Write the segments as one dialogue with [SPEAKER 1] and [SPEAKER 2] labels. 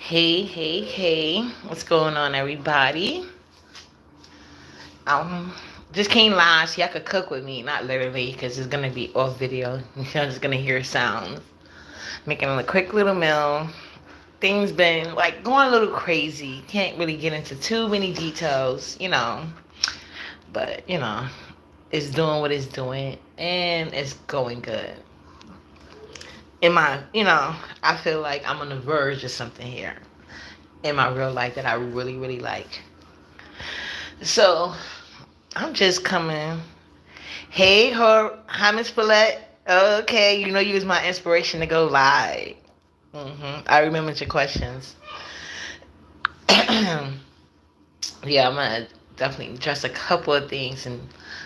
[SPEAKER 1] Hey, hey, hey. What's going on, everybody? Um, just came live so y'all could cook with me. Not literally, because it's going to be off video. You're just going to hear sounds. Making a quick little meal. Things been, like, going a little crazy. Can't really get into too many details, But, it's doing what it's doing. And it's going good. I feel like I'm on the verge of something here in my real life that I really, really like. So I'm just coming. Hey, hi, Miss Paulette. Okay, you was my inspiration to go live. I remember your questions. Yeah, I'm gonna definitely address a couple of things and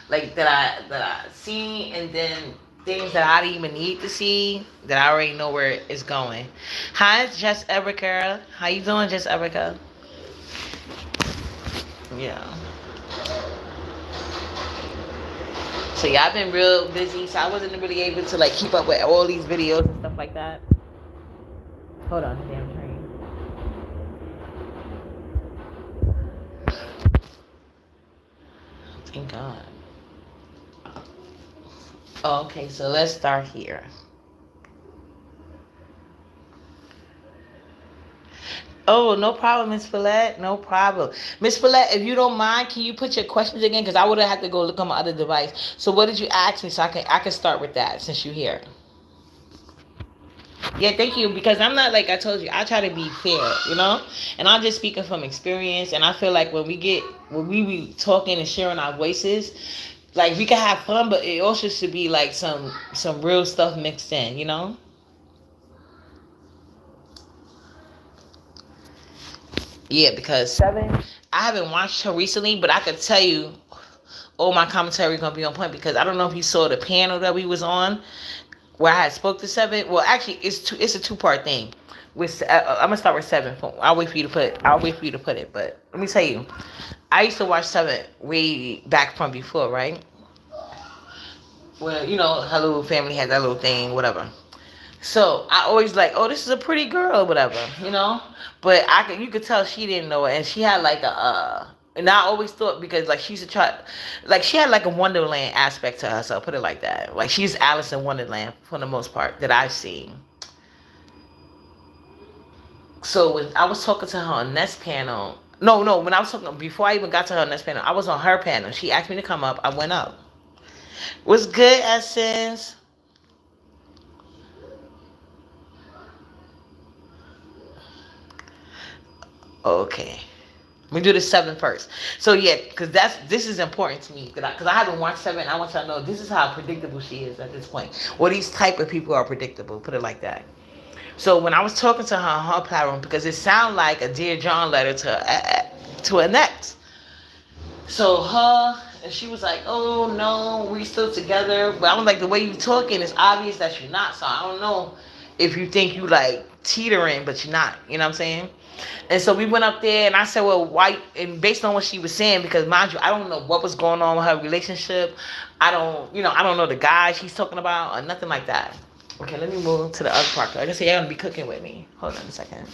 [SPEAKER 1] like that I see, and then things that I didn't even need to see that I already know where it's going. Hi, it's Jess Erica. How you doing, Jess Erica? Yeah. So yeah, I've been real busy, so I wasn't really able to like keep up with all these videos and stuff like that. Hold on, damn train. Thank God. Oh, okay, so let's start here. Oh, no problem, Miss Follette. No problem. Miss Follette, if you don't mind, can you put your questions again? Because I would have had to go look on my other device. So what did you ask me? So I can start with that since you're here. Yeah, thank you. Because I'm not like I told you, I try to be fair. And I'm just speaking from experience. And I feel like when we be talking and sharing our voices, like we can have fun, but it also should be like some real stuff mixed in. Yeah, because Seven, I haven't watched her recently, but I could tell you, all my commentary gonna be on point because I don't know if you saw the panel that we was on where I had spoke to Seven. Well, actually, it's a two-part thing. I'm gonna start with Seven. I'll wait for you to put it. But let me tell you, I used to watch Seven way back from before, right? Well, her little family had that little thing, whatever. So I always like, oh, this is a pretty girl, or whatever. But you could tell she didn't know it, and she had like and I always thought because like she used to try, like she had like a Wonderland aspect to her. So I'll put it like that. Like she's Alice in Wonderland for the most part that I've seen. So when I was talking to her on Nest panel, no, when I was talking before I even got to her Nest panel, I was on her panel. She asked me to come up. I went up. What's good, Essence? Okay. We do the seven first. So yeah, because this is important to me because I haven't watched Seven. I want y'all to know this is how predictable she is at this point. Well, these type of people are predictable. Put it like that. So when I was talking to her on her platform, because it sounded like a Dear John letter to an ex. So her and she was like, "Oh no, we still together." But I was like, "The way you talking, it's obvious that you're not. So I don't know if you think you like teetering, but you're not. You know what I'm saying?" And so we went up there, and I said, "Well, why?" And based on what she was saying, because mind you, I don't know what was going on with her relationship. I don't know the guy she's talking about or nothing like that. Okay, let me move to the other part. Like I said, you're gonna be cooking with me. Hold on a second.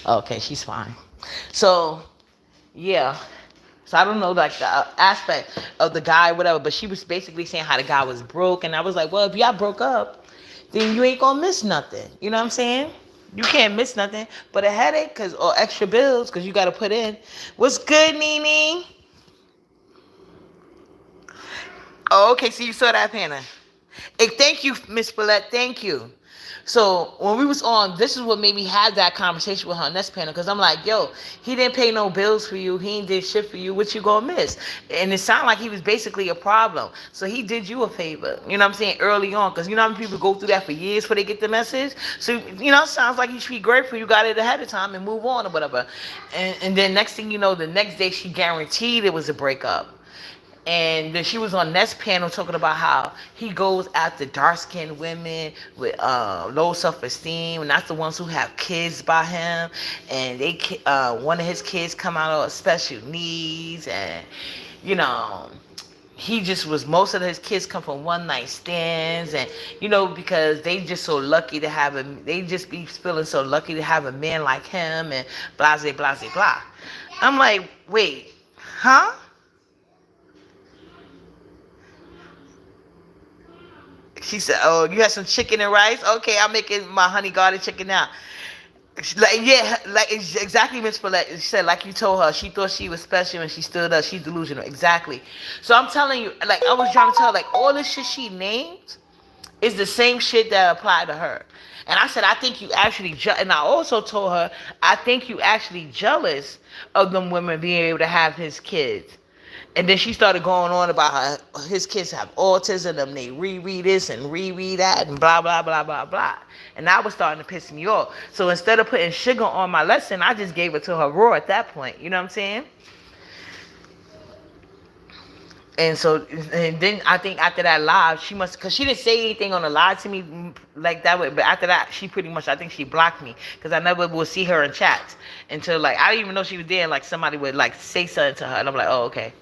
[SPEAKER 1] Okay, she's fine. So yeah. So I don't know like the aspect of the guy, whatever. But she was basically saying how the guy was broke, and I was like, well, if y'all broke up, then you ain't gonna miss nothing. You know what I'm saying? You can't miss nothing but a headache, or extra bills, cause you gotta put in. What's good, Nene? Oh, okay. So you saw that, Hannah. Hey, thank you, Miss Follette. Thank you. So when we was on, this is what made me have that conversation with her on this panel because I'm like, yo, he didn't pay no bills for you. He ain't did shit for you. What you gonna miss? And it sounded like he was basically a problem. So he did you a favor. You know what I'm saying? Early on, because you know how many people go through that for years before they get the message. So it sounds like you should be grateful you got it ahead of time and move on or whatever. And then next thing you know, the next day she guaranteed it was a breakup. And then she was on Nest panel talking about how he goes after dark-skinned women with low self-esteem, and that's the ones who have kids by him, and one of his kids come out of special needs, and you know he just was, most of his kids come from one night stands, and because they just so lucky to have they just be feeling so lucky to have a man like him, and blah blah blah blah. I'm like, wait, huh? She said, oh, you had some chicken and rice? Okay, I'm making my honey garlic chicken now. Like, yeah, like exactly, Miss Paulette. She said, like you told her, she thought she was special and she stood up. She's delusional. Exactly. So I'm telling you, like I was trying to tell her, like all this shit she named is the same shit that applied to her. And I said, I think you actually, and I also told her, I think you actually jealous of them women being able to have his kids. And then she started going on about how his kids have autism and they reread this and reread that and blah, blah, blah, blah, blah. And that was starting to piss me off. So instead of putting sugar on my lesson, I just gave it to her raw at that point. You know what I'm saying? And so, and then I think after that live, she must, because she didn't say anything on the live to me like that way. But after that, she pretty much, I think she blocked me because I never would see her in chats until like, I didn't even know she was there. And like somebody would like say something to her. And I'm like, oh, okay.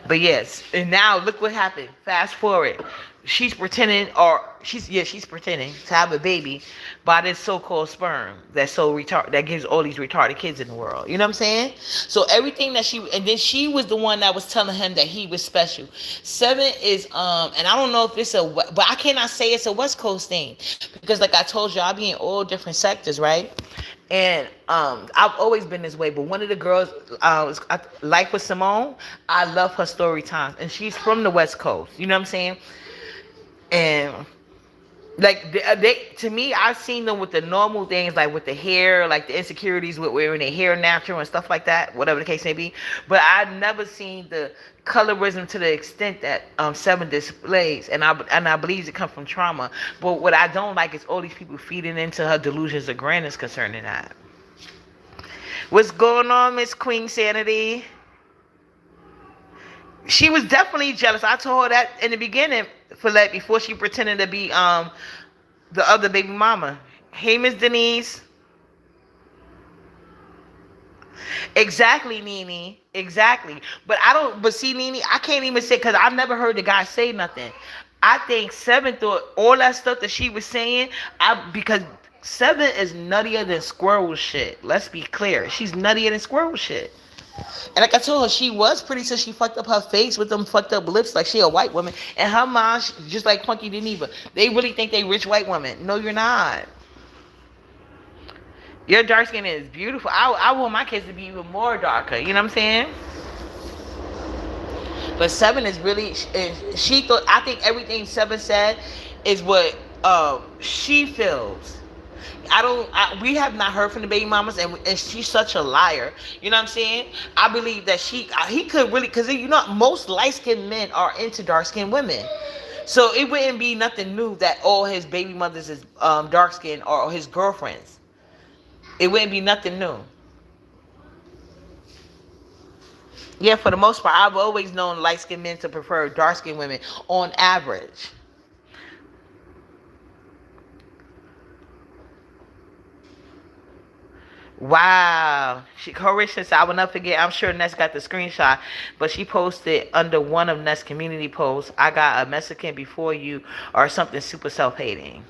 [SPEAKER 1] But yes, and now look what happened. Fast forward, she's pretending to have a baby by this so-called sperm that's so retarded, that gives all these retarded kids in the world. You know what I'm saying? So everything that and then she was the one that was telling him that he was special. 7 is and I don't know if it's but I cannot say it's a West Coast thing because like I told you, I be in all different sectors, right? And I've always been this way. But one of the girls, like with Simone, I love her story times. And she's from the West Coast. You know what I'm saying? And like they to me, I've seen them with the normal things, like with the hair, like the insecurities with wearing their hair natural and stuff like that, whatever the case may be. But I've never seen the colorism to the extent that 7 displays, and I believe it comes from trauma. But what I don't like is all these people feeding into her delusions of grandness concerning that. What's going on, Miss Queen Sanity? She was definitely jealous. I told her that in the beginning, Follette, before she pretended to be the other baby mama. Hey, Miss Denise. Exactly, Nene. Exactly. But see, Nene, I can't even say, because I've never heard the guy say nothing. I think 7 thought all that stuff that she was saying, because 7 is nuttier than squirrel shit. Let's be clear. She's nuttier than squirrel shit. And like I told her, she was pretty till she fucked up her face with them fucked up lips like she a white woman. And her mom, just like Punky Geneva, they really think they rich white women. No, you're not. Your dark skin is beautiful. I want my kids to be even more darker. You know what I'm saying? But 7 is really, she thought, I think everything 7 said is what she feels. We have not heard from the baby mamas, and she's such a liar. You know what I'm saying? I believe that he could really, because most light-skinned men are into dark-skinned women. So it wouldn't be nothing new that all his baby mothers is dark-skinned or his girlfriends. It wouldn't be nothing new. Yeah, for the most part, I've always known light-skinned men to prefer dark-skinned women on average. Wow. Horatio said, I will not forget. I'm sure Ness got the screenshot, but she posted under one of Ness community posts, I got a Mexican before you, or something super self-hating.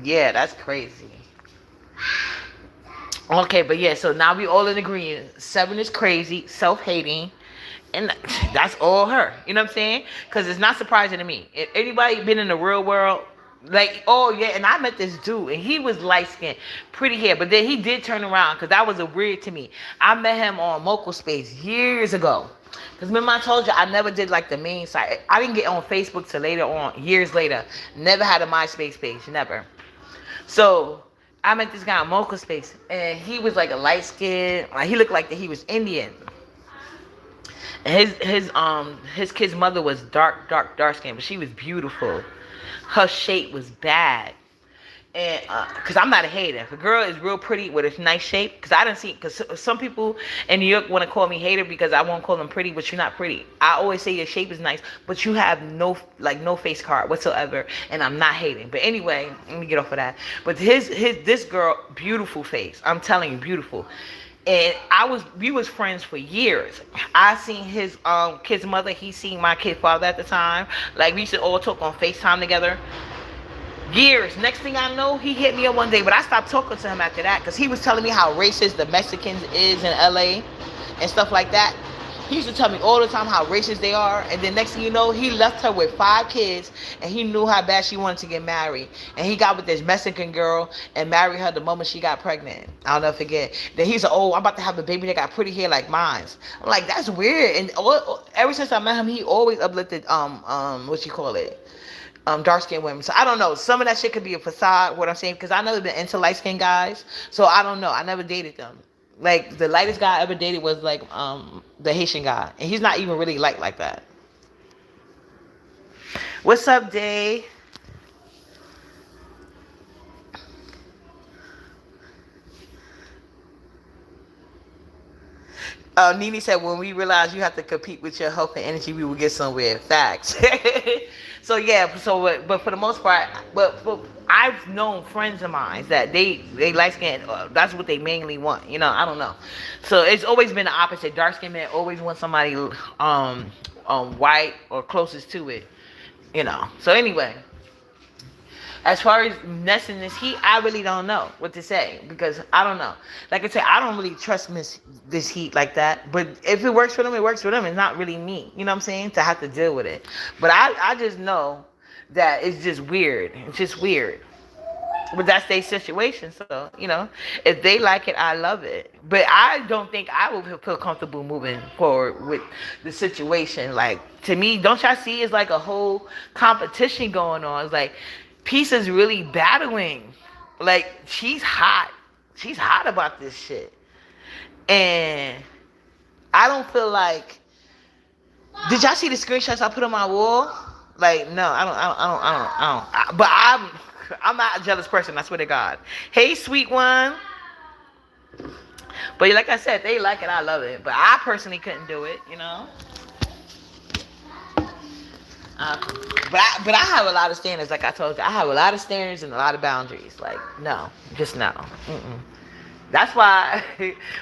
[SPEAKER 1] Yeah, that's crazy. Okay, but yeah, so now we all in agreement. 7 is crazy, self-hating, and that's all her. You know what I'm saying? Because it's not surprising to me. If anybody been in the real world, like, oh yeah, and I met this dude, and he was light-skinned, pretty hair, but then he did turn around, because that was a weird to me. I met him on Moco Space years ago. Because remember I told you I never did like the main site. I didn't get on Facebook till later on, years later. Never had a MySpace page, never. So I met this guy on Mocha Space, and he was like a light skin. Like he looked like that he was Indian. And his kid's mother was dark skin, but she was beautiful. Her shape was bad. And because I'm not a hater. If a girl is real pretty with a nice shape, because I didn't see, because some people in New York want to call me hater because I won't call them pretty, but you're not pretty. I always say your shape is nice, but you have no face card whatsoever, and I'm not hating. But anyway, let me get off of that. But this girl, beautiful face. I'm telling you, beautiful. And we was friends for years. I seen his kid's mother. He seen my kid father at the time. Like we used to all talk on FaceTime together. Years. Next thing I know, he hit me up one day, but I stopped talking to him after that because he was telling me how racist the Mexicans is in LA and stuff like that. He used to tell me all the time how racist they are, and then next thing you know, he left her with 5 kids, and he knew how bad she wanted to get married, and he got with this Mexican girl and married her the moment she got pregnant. I'll never forget. Then he's like, "Oh, I'm about to have a baby that got pretty hair like mine." I'm like, "That's weird." And ever since I met him, he always uplifted what you call it, dark skinned women. So I don't know. Some of that shit could be a facade. What I'm saying, because I never been into light skinned guys, so I don't know. I never dated them. Like the lightest guy I ever dated was like the Haitian guy, and he's not even really light like that. What's up, Day? Nene said, when we realize you have to compete with your health and energy, we will get somewhere. Facts. So yeah, but for the most part, but I've known friends of mine that they light skin. That's what they mainly want. You know, I don't know. So it's always been the opposite. Dark skinned men always want somebody white or closest to it. You know. So anyway. As far as Ness and this heat, I really don't know what to say because I don't know. Like I said, I don't really trust this heat like that. But if it works for them, it works for them. It's not really me, you know what I'm saying, to have to deal with it. But I just know that it's just weird. It's just weird. But that's their situation. So, you know, if they like it, I love it. But I don't think I would feel comfortable moving forward with the situation. Like, to me, don't y'all see it's like a whole competition going on? It's like, Peace is really battling. Like, she's hot. She's hot about this shit. And I don't feel like... Did y'all see the screenshots I put on my wall? Like, no, I don't. But I'm not a jealous person, I swear to God. Hey, sweet one. But like I said, they like it, I love it. But I personally couldn't do it, you know? But I have a lot of standards, like I told you. I have a lot of standards and a lot of boundaries. Like, no. Just no. Mm-mm. That's why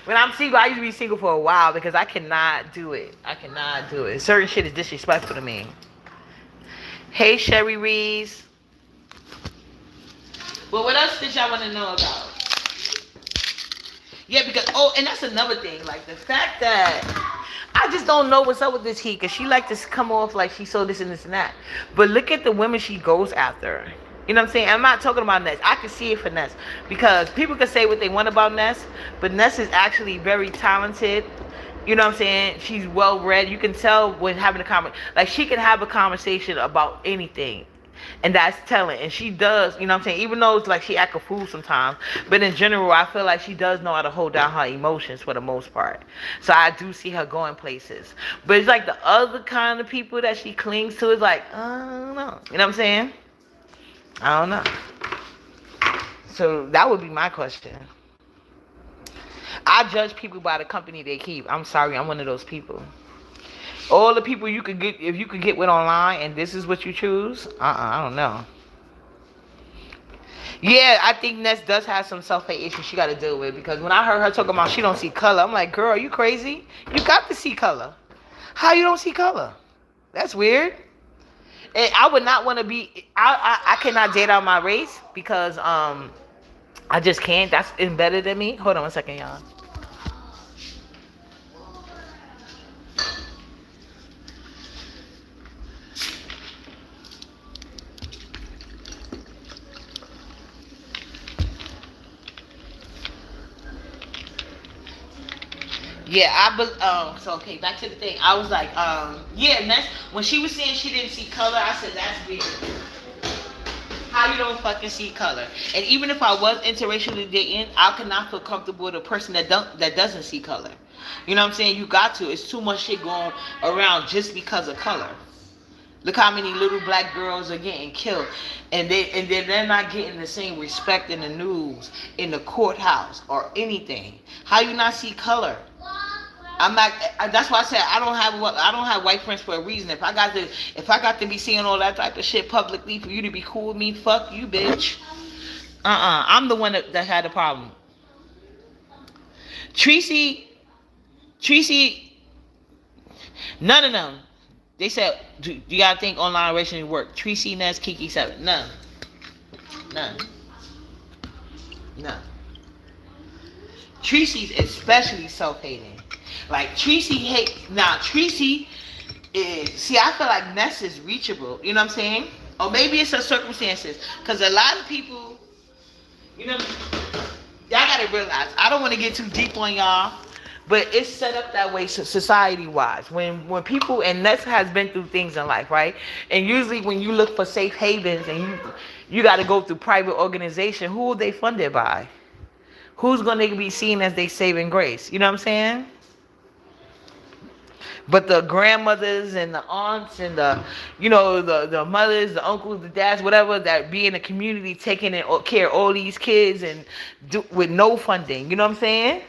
[SPEAKER 1] when I'm single, I used to be single for a while because I cannot do it. I cannot do it. Certain shit is disrespectful to me. Hey, Sherry Reese. Well, what else did y'all want to know about? Yeah, because, and that's another thing. Like, the fact that I just don't know what's up with this heat, because she like to come off like she so this and this and that. But look at the women she goes after. You know what I'm saying? I'm not talking about Ness. I can see it for Ness. Because people can say what they want about Ness, but Ness is actually very talented. You know what I'm saying? She's well read. You can tell when having a conversation. Like, she can have a conversation about anything. And that's telling. And she does, you know what I'm saying? Even though it's like she act a fool sometimes. But in general, I feel like she does know how to hold down her emotions for the most part. So I do see her going places. But it's like the other kind of people that she clings to is like, I don't know. You know what I'm saying? I don't know. So that would be my question. I judge people by the company they keep. I'm sorry, I'm one of those people. All the people you could get, if you could get with online, and this is what you choose, I don't know. Yeah, I think Ness does have some self-hate issues she got to deal with, because when I heard her talking about she don't see color, I'm like, girl, are you crazy? You got to see color. How you don't see color? That's weird. And I would not want to be, I cannot date out my race, because I just can't. That's embedded in me. Hold on one second, y'all. Yeah, so okay, back to the thing. I was like, yeah, and that's when she was saying she didn't see color, I said, that's weird. How you don't fucking see color? And even if I was interracially dating, I could not feel comfortable with a person that doesn't see color. You know what I'm saying? You got to. It's too much shit going around just because of color. Look how many little black girls are getting killed, and they're not getting the same respect in the news, in the courthouse, or anything. How you not see color? I'm not. That's why I said I don't have white friends for a reason. If I got to be seeing all that type of shit publicly for you to be cool with me, fuck you, bitch. I'm the one that had the problem. Tracy, Tracy, none of them. They said you gotta think online racially work. Tracy, Ness, Kiki, Seven, none, none, none. Tracy's especially self-hating. Like Tracy hate now. Tracy is see. I feel like Ness is reachable. You know what I'm saying? Or maybe it's her circumstances. Because a lot of people, you know, y'all gotta realize. I don't want to get too deep on y'all, but it's set up that way society-wise. When people and Ness has been through things in life, right? And usually when you look for safe havens and you got to go through private organization, who are they funded by? Who's going to be seen as they saving grace? You know what I'm saying? But the grandmothers and the aunts and the mothers, the uncles, the dads, whatever, that be in the community taking care of all these kids and with no funding. You know what I'm saying?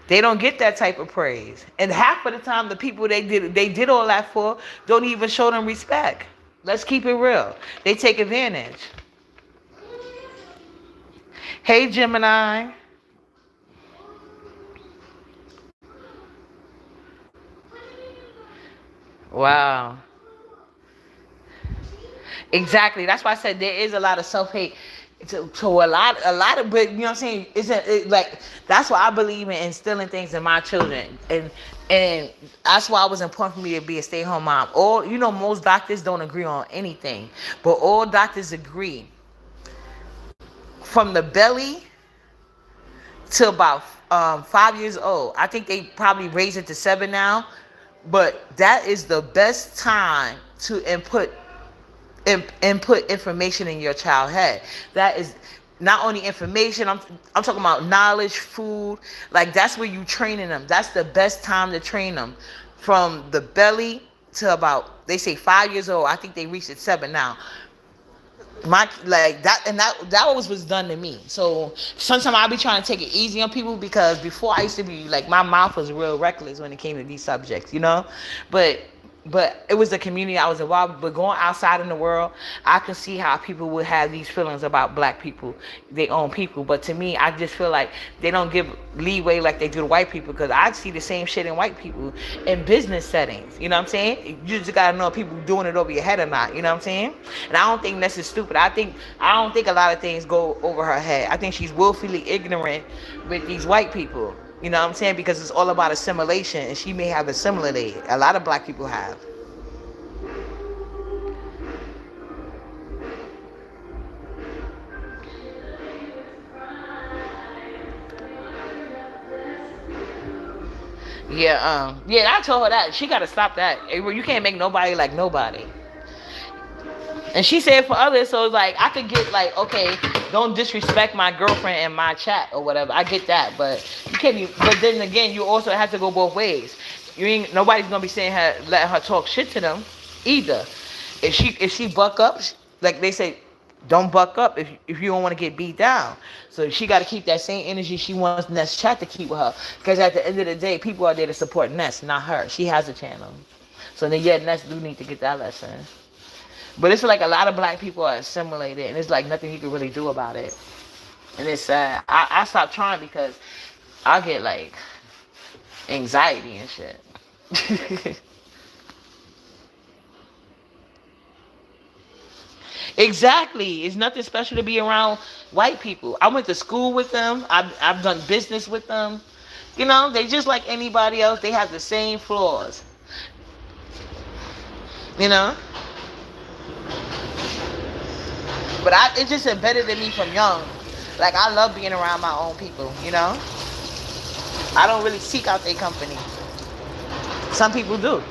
[SPEAKER 1] They don't get that type of praise. And half of the time, the people they did all that for don't even show them respect. Let's keep it real. They take advantage. Hey, Gemini. Wow. Exactly. That's why I said there is a lot of self-hate. To a lot of, but you know what I'm saying? Like that's why I believe in instilling things in my children, and that's why it was important for me to be a stay-at-home mom. All most doctors don't agree on anything, but all doctors agree from the belly to about 5 years old. I think they probably raised it to 7 now, but that is the best time to input information in your child's head. That is not only information. I'm talking about knowledge, food. Like that's where you training them. That's the best time to train them, from the belly to about, they say 5 years old. I think they reached it 7 now. My like that, and that was done to me. So sometimes I'll be trying to take it easy on people, because before I used to be like, my mouth was real reckless when it came to these subjects, but it was the community I was involved with. But going outside in the world, I can see how people would have these feelings about black people, their own people. But to me, I just feel like they don't give leeway like they do to white people, because I see the same shit in white people in business settings. You know what I'm saying? You just gotta know if people doing it over your head or not. You know what I'm saying? And I don't think that's just stupid. I don't think a lot of things go over her head. I think she's willfully ignorant with these white people. You know what I'm saying? Because it's all about assimilation, and she may have assimilated. A lot of black people have. Yeah, I told her that. She got to stop that. You can't make nobody like nobody. And she said for others, so it's like, I could get like, okay, don't disrespect my girlfriend in my chat or whatever. I get that, but you can't. But then again, you also have to go both ways. Nobody's gonna be saying letting her talk shit to them either. If she buck up, like they say, don't buck up if you don't want to get beat down. So she got to keep that same energy she wants Ness chat to keep with her, because at the end of the day, people are there to support Ness, not her. She has a channel, so then Ness do need to get that lesson. But it's like a lot of black people are assimilated, and it's like nothing you can really do about it. And it's sad. I stopped trying because I get like anxiety and shit. Exactly. It's nothing special to be around white people. I went to school with them. I've done business with them. They just like anybody else. They have the same flaws. You know? But it's just embedded in me from young. Like, I love being around my own people, I don't really seek out their company. Some people do.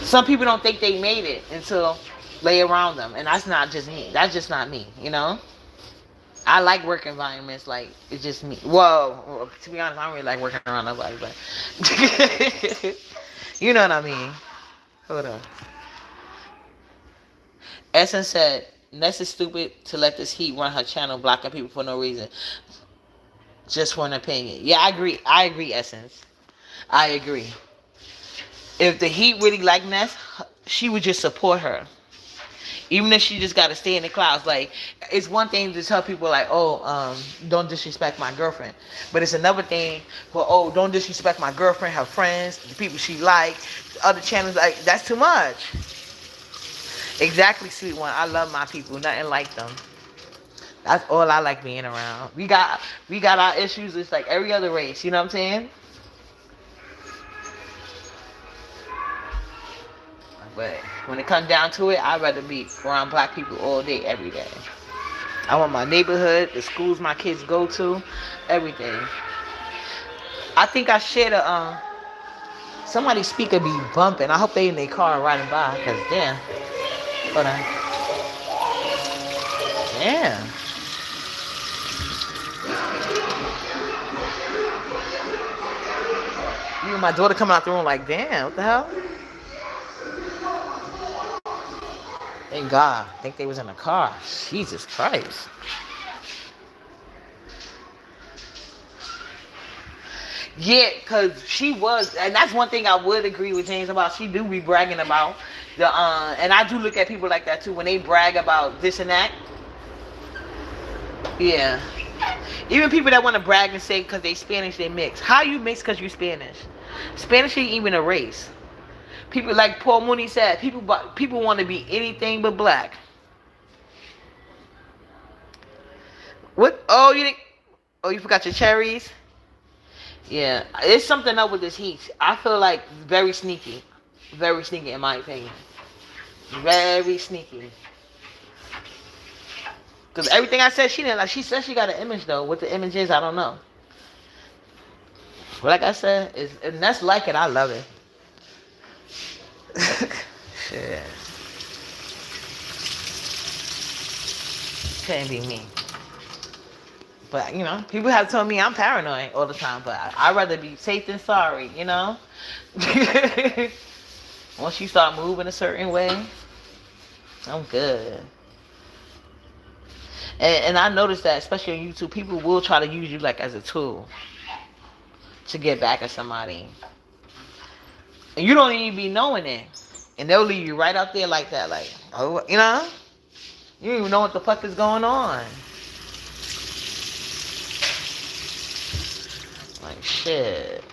[SPEAKER 1] Some people don't think they made it until lay around them. And that's not just me. That's just not me, I like work environments. Like, it's just me. Well, to be honest, I don't really like working around nobody, but you know what I mean. Hold on. Essence said, Ness is stupid to let this heat run her channel, blocking people for no reason. Just for an opinion. Yeah, I agree, Essence. I agree. If the heat really liked Ness, she would just support her. Even if she just got to stay in the clouds. Like, it's one thing to tell people like, oh, don't disrespect my girlfriend, but it's another thing for, oh, don't disrespect my girlfriend, her friends, the people she like, other channels. Like, that's too much. Exactly, sweet one. I love my people. Nothing like them. That's all I like being around. We got our issues. It's like every other race. You know what I'm saying? But when it comes down to it, I'd rather be around black people all day, every day. I want my neighborhood, the schools my kids go to, everything. I think I shared a somebody's speaker be bumping. I hope they in their car riding by, cause damn. Hold on. Damn. Even my daughter coming out the room like, damn, what the hell? Thank God. I think they was in a car. Jesus Christ. Yeah, because she was, and that's one thing I would agree with James about. She do be bragging about the, and I do look at people like that too. When they brag about this and that, yeah. Even people that want to brag and say because they Spanish, they mix. How you mix because you Spanish? Spanish ain't even a race. People, like Paul Mooney said, people want to be anything but black. What? Oh, you think? Oh, you forgot your cherries? Yeah, it's something up with this heat. I feel like very sneaky in my opinion. Very sneaky. Because everything I said, she didn't like. She said she got an image though. What the image is, I don't know. But like I said, and that's like it. I love it. Shit. Can't be me. But, you know, people have told me I'm paranoid all the time. But I'd rather be safe than sorry, you know? Once you start moving a certain way, I'm good. And I noticed that, especially on YouTube, people will try to use you like as a tool to get back at somebody. And you don't even be knowing it. And they'll leave you right out there like that. Like, oh, you know? You don't even know what the fuck is going on. Like, shit.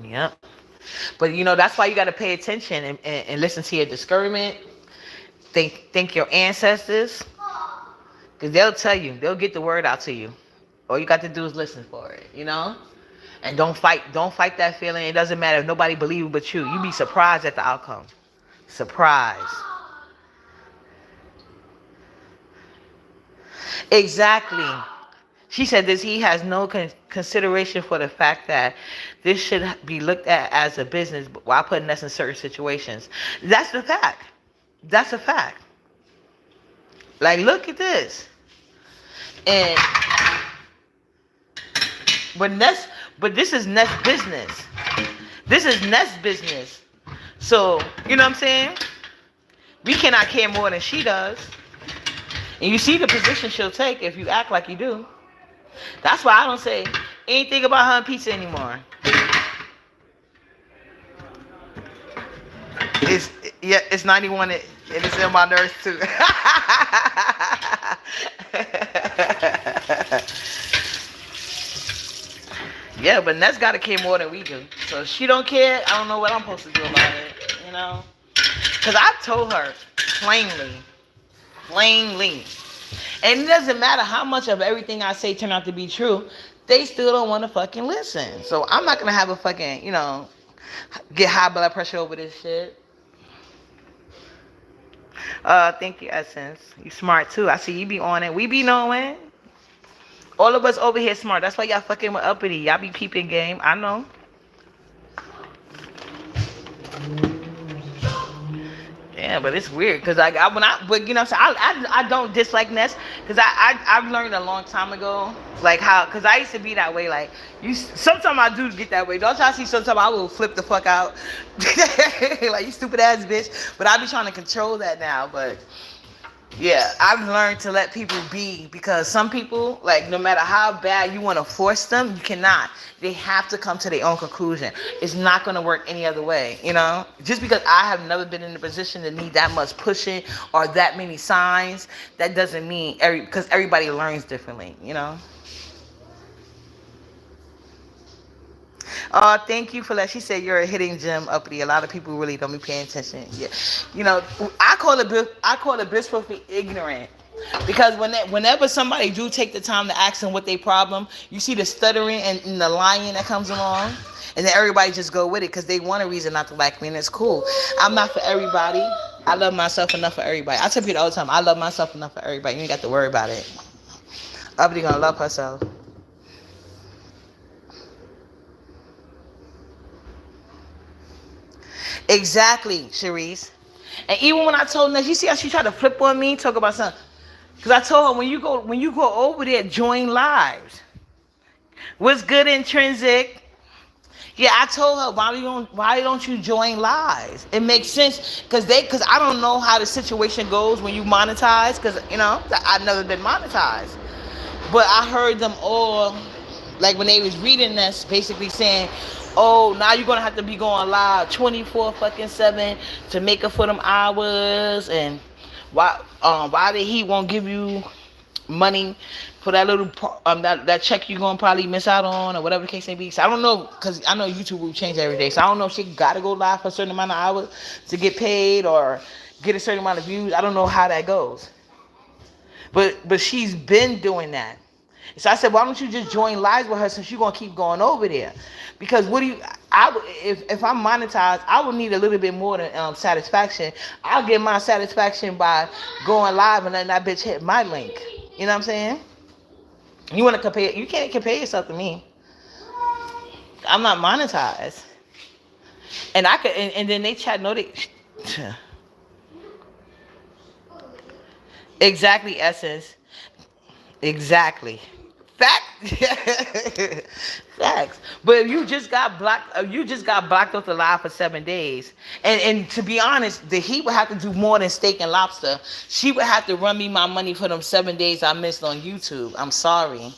[SPEAKER 1] Yep. But, you know, that's why you got to pay attention and listen to your discernment. Think your ancestors. Because they'll tell you. They'll get the word out to you. All you got to do is listen for it, you know? And don't fight that feeling. It doesn't matter if nobody believes but you. You be surprised at the outcome. Surprised. Exactly. She said this, he has no consideration for the fact that this should be looked at as a business while putting us in certain situations. That's the fact. That's a fact. Like, look at this. And but this is Ness business. This is Ness business. So, you know what I'm saying? We cannot care more than she does. And you see the position she'll take if you act like you do. That's why I don't say anything about her and pizza anymore. It's 91 and it's in my nerves too. Yeah, but Ness gotta care more than we do. So if she don't care, I don't know what I'm supposed to do about it, you know? Because I've told her plainly. And it doesn't matter how much of everything I say turn out to be true, they still don't want to fucking listen. So I'm not going to have a fucking, you know, get high blood pressure over this shit. Thank you, Essence. You smart too. I see you be on it. We be knowing. All of us over here smart. That's why y'all fucking with uppity. Y'all be peeping game. I know. Yeah, but it's weird because but you know, so I don't dislike Ness because I've learned a long time ago like how, because I used to be that way. Like sometimes I do get that way. Don't y'all see? Sometimes I will flip the fuck out, like you stupid ass bitch. But I be trying to control that now. But Yeah, I've learned to let people be, because some people, like, no matter how bad you want to force them, you cannot. They have to come to their own conclusion. It's not going to work any other way, you know? Just because I have never been in a position to need that much pushing or that many signs, that doesn't mean because everybody learns differently, you know? Thank you for that. She said you're a hidden gem, uppity. A lot of people really don't be paying attention. Yeah, you know, I call it blissfully ignorant, because whenever somebody do take the time to ask them what their problem, you see the stuttering and the lying that comes along, and then everybody just go with it because they want a reason not to like me, and it's cool. I'm not for everybody. I love myself enough for everybody. I tell people all the time, I love myself enough for everybody. You ain't got to worry about it. Uppity gonna love herself. Exactly, Sharice. And even when I told her, you see how she tried to flip on me, talk about something. Because I told her, when you go over there, join lives. What's good, intrinsic? Yeah, I told her, why don't you join lives? It makes sense because I don't know how the situation goes when you monetize, because I've never been monetized. But I heard them all, like when they was reading this, basically saying, "Oh, now you're gonna have to be going live 24 fucking 7 to make up for them hours, and why did he won't give you money for that little that check you're gonna probably miss out on, or whatever the case may be." So I don't know, because I know YouTube will change every day. So I don't know if she gotta go live for a certain amount of hours to get paid or get a certain amount of views. I don't know how that goes, but she's been doing that. So I said, why don't you just join lives with her, since you're gonna keep going over there? Because what do you? If I'm monetized, I would need a little bit more than satisfaction. I'll get my satisfaction by going live and letting that bitch hit my link. You know what I'm saying? You want to compare? You can't compare yourself to me. I'm not monetized, and I could. And then they chat. No, they. Exactly, essence. Exactly. Fact. Facts. But if you just got blocked off the live for 7 days. And to be honest, the heat would have to do more than steak and lobster. She would have to run me my money for them 7 days I missed on YouTube. I'm sorry.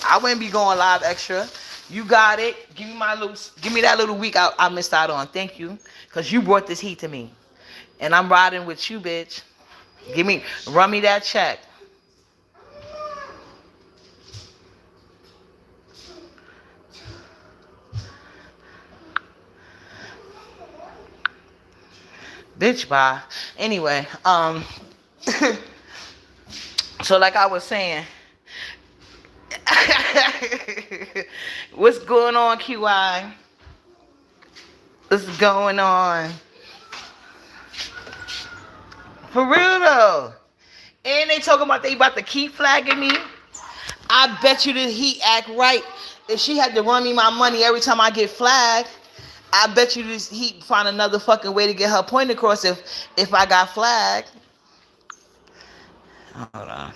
[SPEAKER 1] I wouldn't be going live extra. You got it. Give me that little week I missed out on. Thank you. Cause you brought this heat to me. And I'm riding with you, bitch. Run me that check. Bitch, bye. Anyway, so like I was saying, what's going on, QI? What's going on? For real though. And they talking about they about to keep flagging me. I bet you that he act right. If she had to run me my money every time I get flagged, I bet you this he find another fucking way to get her point across if I got flagged. Hold on.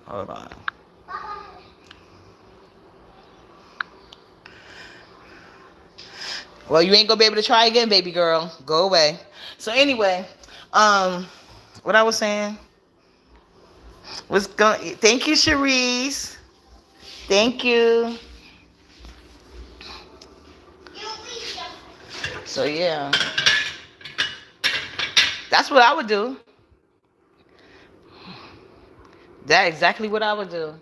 [SPEAKER 1] Hold on. Well, you ain't gonna be able to try again, baby girl. Go away. So anyway, what I was saying was going. Thank you, Cherise. Thank you. So yeah, that's what I would do. That's exactly what I would do.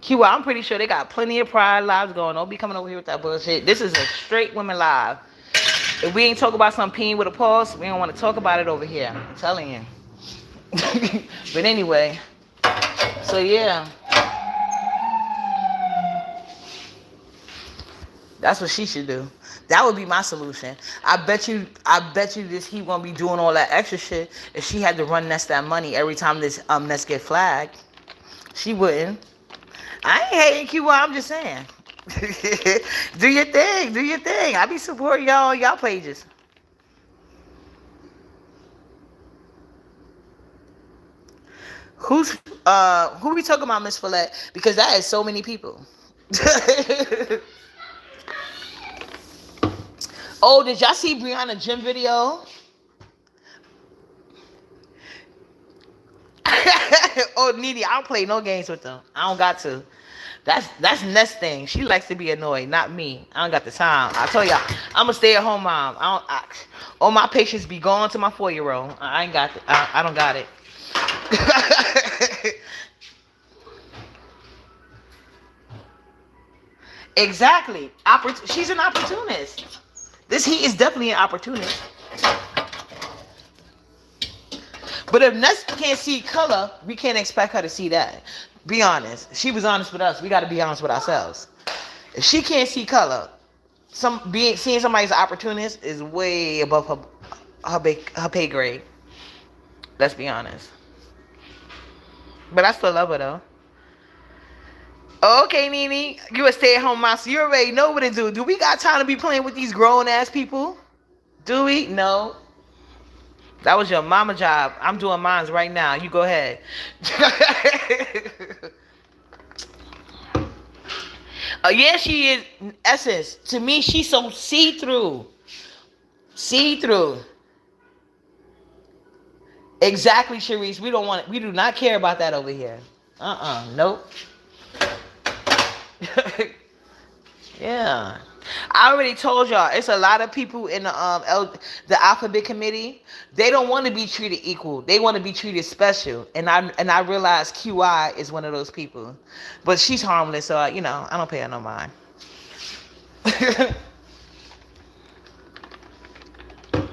[SPEAKER 1] QI, I'm pretty sure they got plenty of pride lives going. Don't be coming over here with that bullshit. This is a straight women live. If we ain't talk about some peeing with a pulse, we don't want to talk about it over here. I'm telling you. But anyway, so yeah. That's what she should do. That would be my solution. I bet you this he won't be doing all that extra shit if she had to run that money every time this Nest get flagged. She wouldn't. I ain't hating QI, I'm just saying. Do your thing. Do your thing. I be supporting y'all on y'all pages. Who we talking about, Miss Follette? Because that is so many people. Oh, did y'all see Brianna gym video? Oh, Needy, I don't play no games with them. I don't got to. That's Nest thing. She likes to be annoyed, not me. I don't got the time. I told y'all, I'm a stay at home mom. All my patients be gone to my 4 year old. I ain't got. I don't got it. Exactly. She's an opportunist. This he is definitely an opportunist. But if Ness can't see color, we can't expect her to see that. Be honest. She was honest with us. We got to be honest with ourselves. If she can't see color, seeing somebody as an opportunist is way above her pay grade. Let's be honest. But I still love her though. Okay, Nene, you a stay-at-home mom, so you already know what to do. Do we got time to be playing with these grown-ass people? Do we? No. That was your mama job. I'm doing mine right now. You go ahead. Yeah, she is. In essence, to me, she's so see-through. See-through. Exactly, Sharice. We do not care about that over here. Nope. Yeah. I already told y'all, it's a lot of people in the alphabet committee. They don't want to be treated equal. They want to be treated special. And I realize QI is one of those people. But she's harmless, so I don't pay her no mind.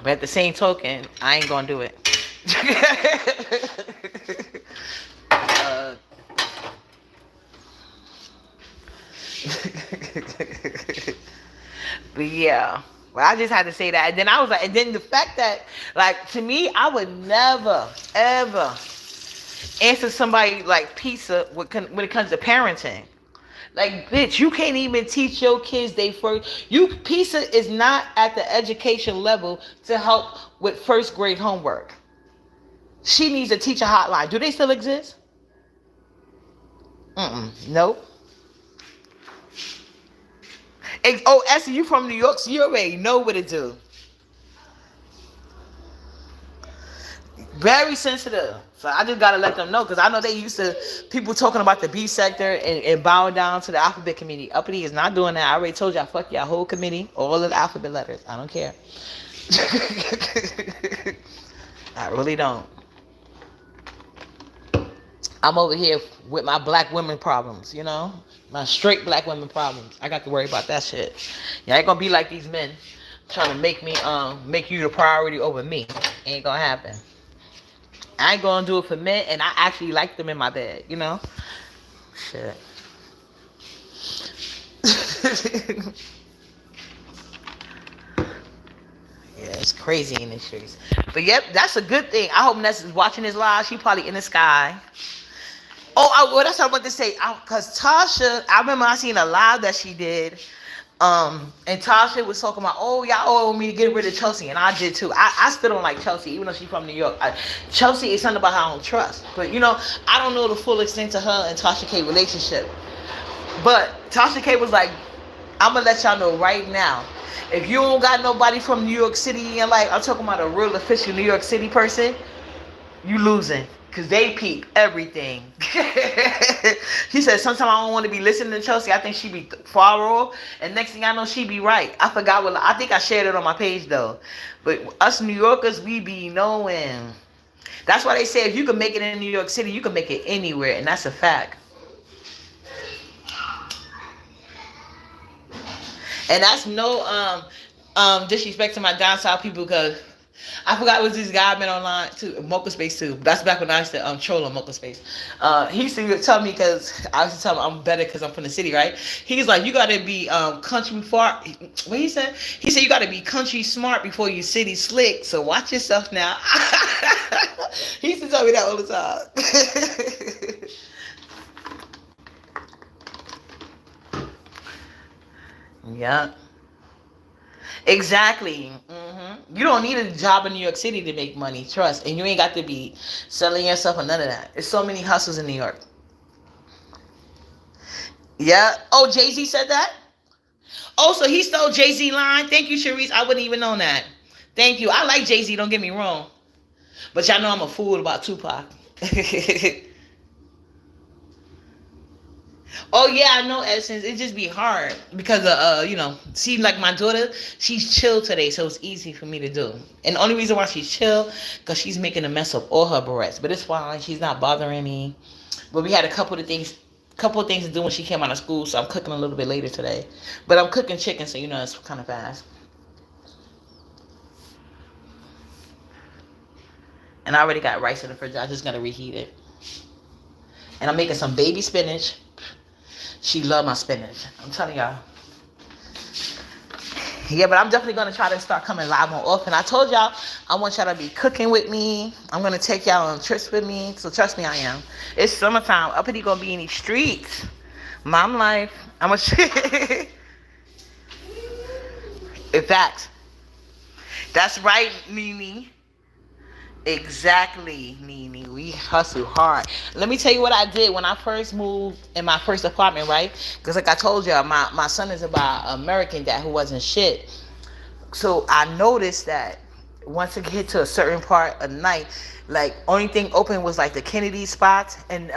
[SPEAKER 1] But at the same token, I ain't gonna do it. But yeah, well, I just had to say that. And then I was like, and then the fact that, like, to me, I would never, ever answer somebody like pizza when it comes to parenting. Like, bitch, you can't even teach your kids pizza is not at the education level to help with first grade homework. She needs a teacher hotline. Do they still exist? Nope. Oh, Essie, you from New York, so you already know what to do. Very sensitive. So I just gotta let them know, because I know they used to people talking about the B sector and bowing down to the alphabet committee. Uppity is not doing that. I already told y'all, fuck y'all whole committee, all of the alphabet letters. I don't care. I really don't. I'm over here with my black women problems, my straight black women problems. I got to worry about that shit. You ain't gonna be like these men trying to make you the priority over me. Ain't gonna happen. I ain't gonna do it for men, and I actually like them in my bed, Shit. Yeah, it's crazy in the streets. But yep, that's a good thing. I hope Ness is watching this live. She probably in the sky. Well, that's what I want to say. Because Tasha, I remember I seen a live that she did. And Tasha was talking about, y'all owe me to get rid of Chelsea. And I did too. I still don't like Chelsea, even though she's from New York. Chelsea is something about her I don't trust. But, I don't know the full extent of her and Tasha K relationship. But Tasha K was like, I'm going to let y'all know right now. If you don't got nobody from New York City in your life, I'm talking about a real official New York City person, you losing. Because they peep everything. He said, sometimes I don't want to be listening to Chelsea. I think she be far off. And next thing I know, she be right. I forgot I think I shared it on my page, though. But us New Yorkers, we be knowing. That's why they say if you can make it in New York City, you can make it anywhere. And that's a fact. And that's no disrespect to my down south people, because I forgot it was this guy I've been online too, Mocha Space too. That's back when I used to troll on Mocha Space. He used to tell me, because I used to tell him I'm better because I'm from the city, right? He's like, you gotta be country far. What he said? He said you gotta be country smart before you city slick. So watch yourself now. He used to tell me that all the time. Yeah. Exactly. You don't need a job in New York City to make money, trust. And you ain't got to be selling yourself or none of that. There's so many hustles in New York. Yeah. Oh, Jay-Z said that? Oh, so he stole Jay-Z line? Thank you, Sharice. I wouldn't even know that. Thank you. I like Jay-Z, don't get me wrong. But y'all know I'm a fool about Tupac. Oh yeah, I know Essence. It just be hard because see, like my daughter, she's chill today, so it's easy for me to do. And the only reason why she's chill, because she's making a mess of all her barrettes. But it's fine. She's not bothering me. But we had a couple of things to do when she came out of school, so I'm cooking a little bit later today. But I'm cooking chicken, so it's kind of fast. And I already got rice in the fridge. I just gotta reheat it. And I'm making some baby spinach. She love my spinach. I'm telling y'all. Yeah, but I'm definitely gonna try to start coming live more often. I told y'all I want y'all to be cooking with me. I'm gonna take y'all on trips with me. So trust me, I am. It's summertime. Uppity gonna be in these streets. Mom life. I'm a in fact. That's right, Nene. Exactly, Nene. We hustle hard. Let me tell you what I did when I first moved in my first apartment, right? Because like I told you, my son is about American dad who wasn't shit. So I noticed that once it hit to a certain part of the night, like only thing open was like the Kennedy spots and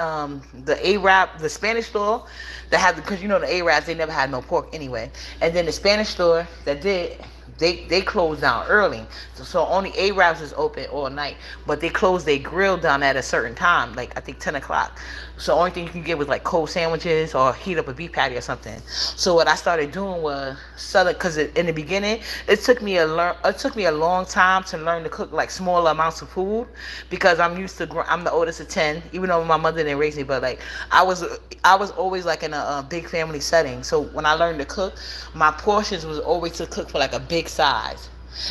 [SPEAKER 1] the Arab, the Spanish store that had, because the Arabs, they never had no pork anyway. And then the Spanish store that did, they closed down early, so only Arabs is open all night, but they closed their grill down at a certain time, like I think 10 o'clock. So only thing you can get was like cold sandwiches or heat up a beef patty or something. So what I started doing was selling, because in the beginning it took me a long time to learn to cook like small amounts of food, because I'm the oldest of 10, even though my mother didn't raise me, but like I was always like in a big family setting. So when I learned to cook, my portions was always to cook for like a big size.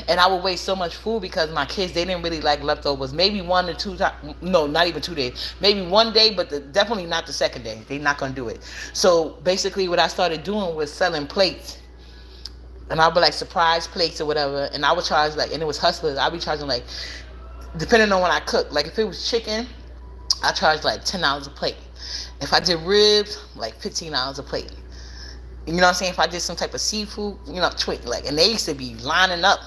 [SPEAKER 1] And I would waste so much food because my kids, they didn't really like leftovers. Maybe 1 to 2 times, no, not even 2 days. Maybe one day, but definitely not the second day. They're not going to do it. So basically what I started doing was selling plates. And I would like surprise plates or whatever. And I would charge like, and it was hustlers. I'd be charging like, depending on what I cook. Like if it was chicken, I charged like $10 a plate. If I did ribs, like $15 a plate. You know what I'm saying? If I did some type of seafood, like, and they used to be lining up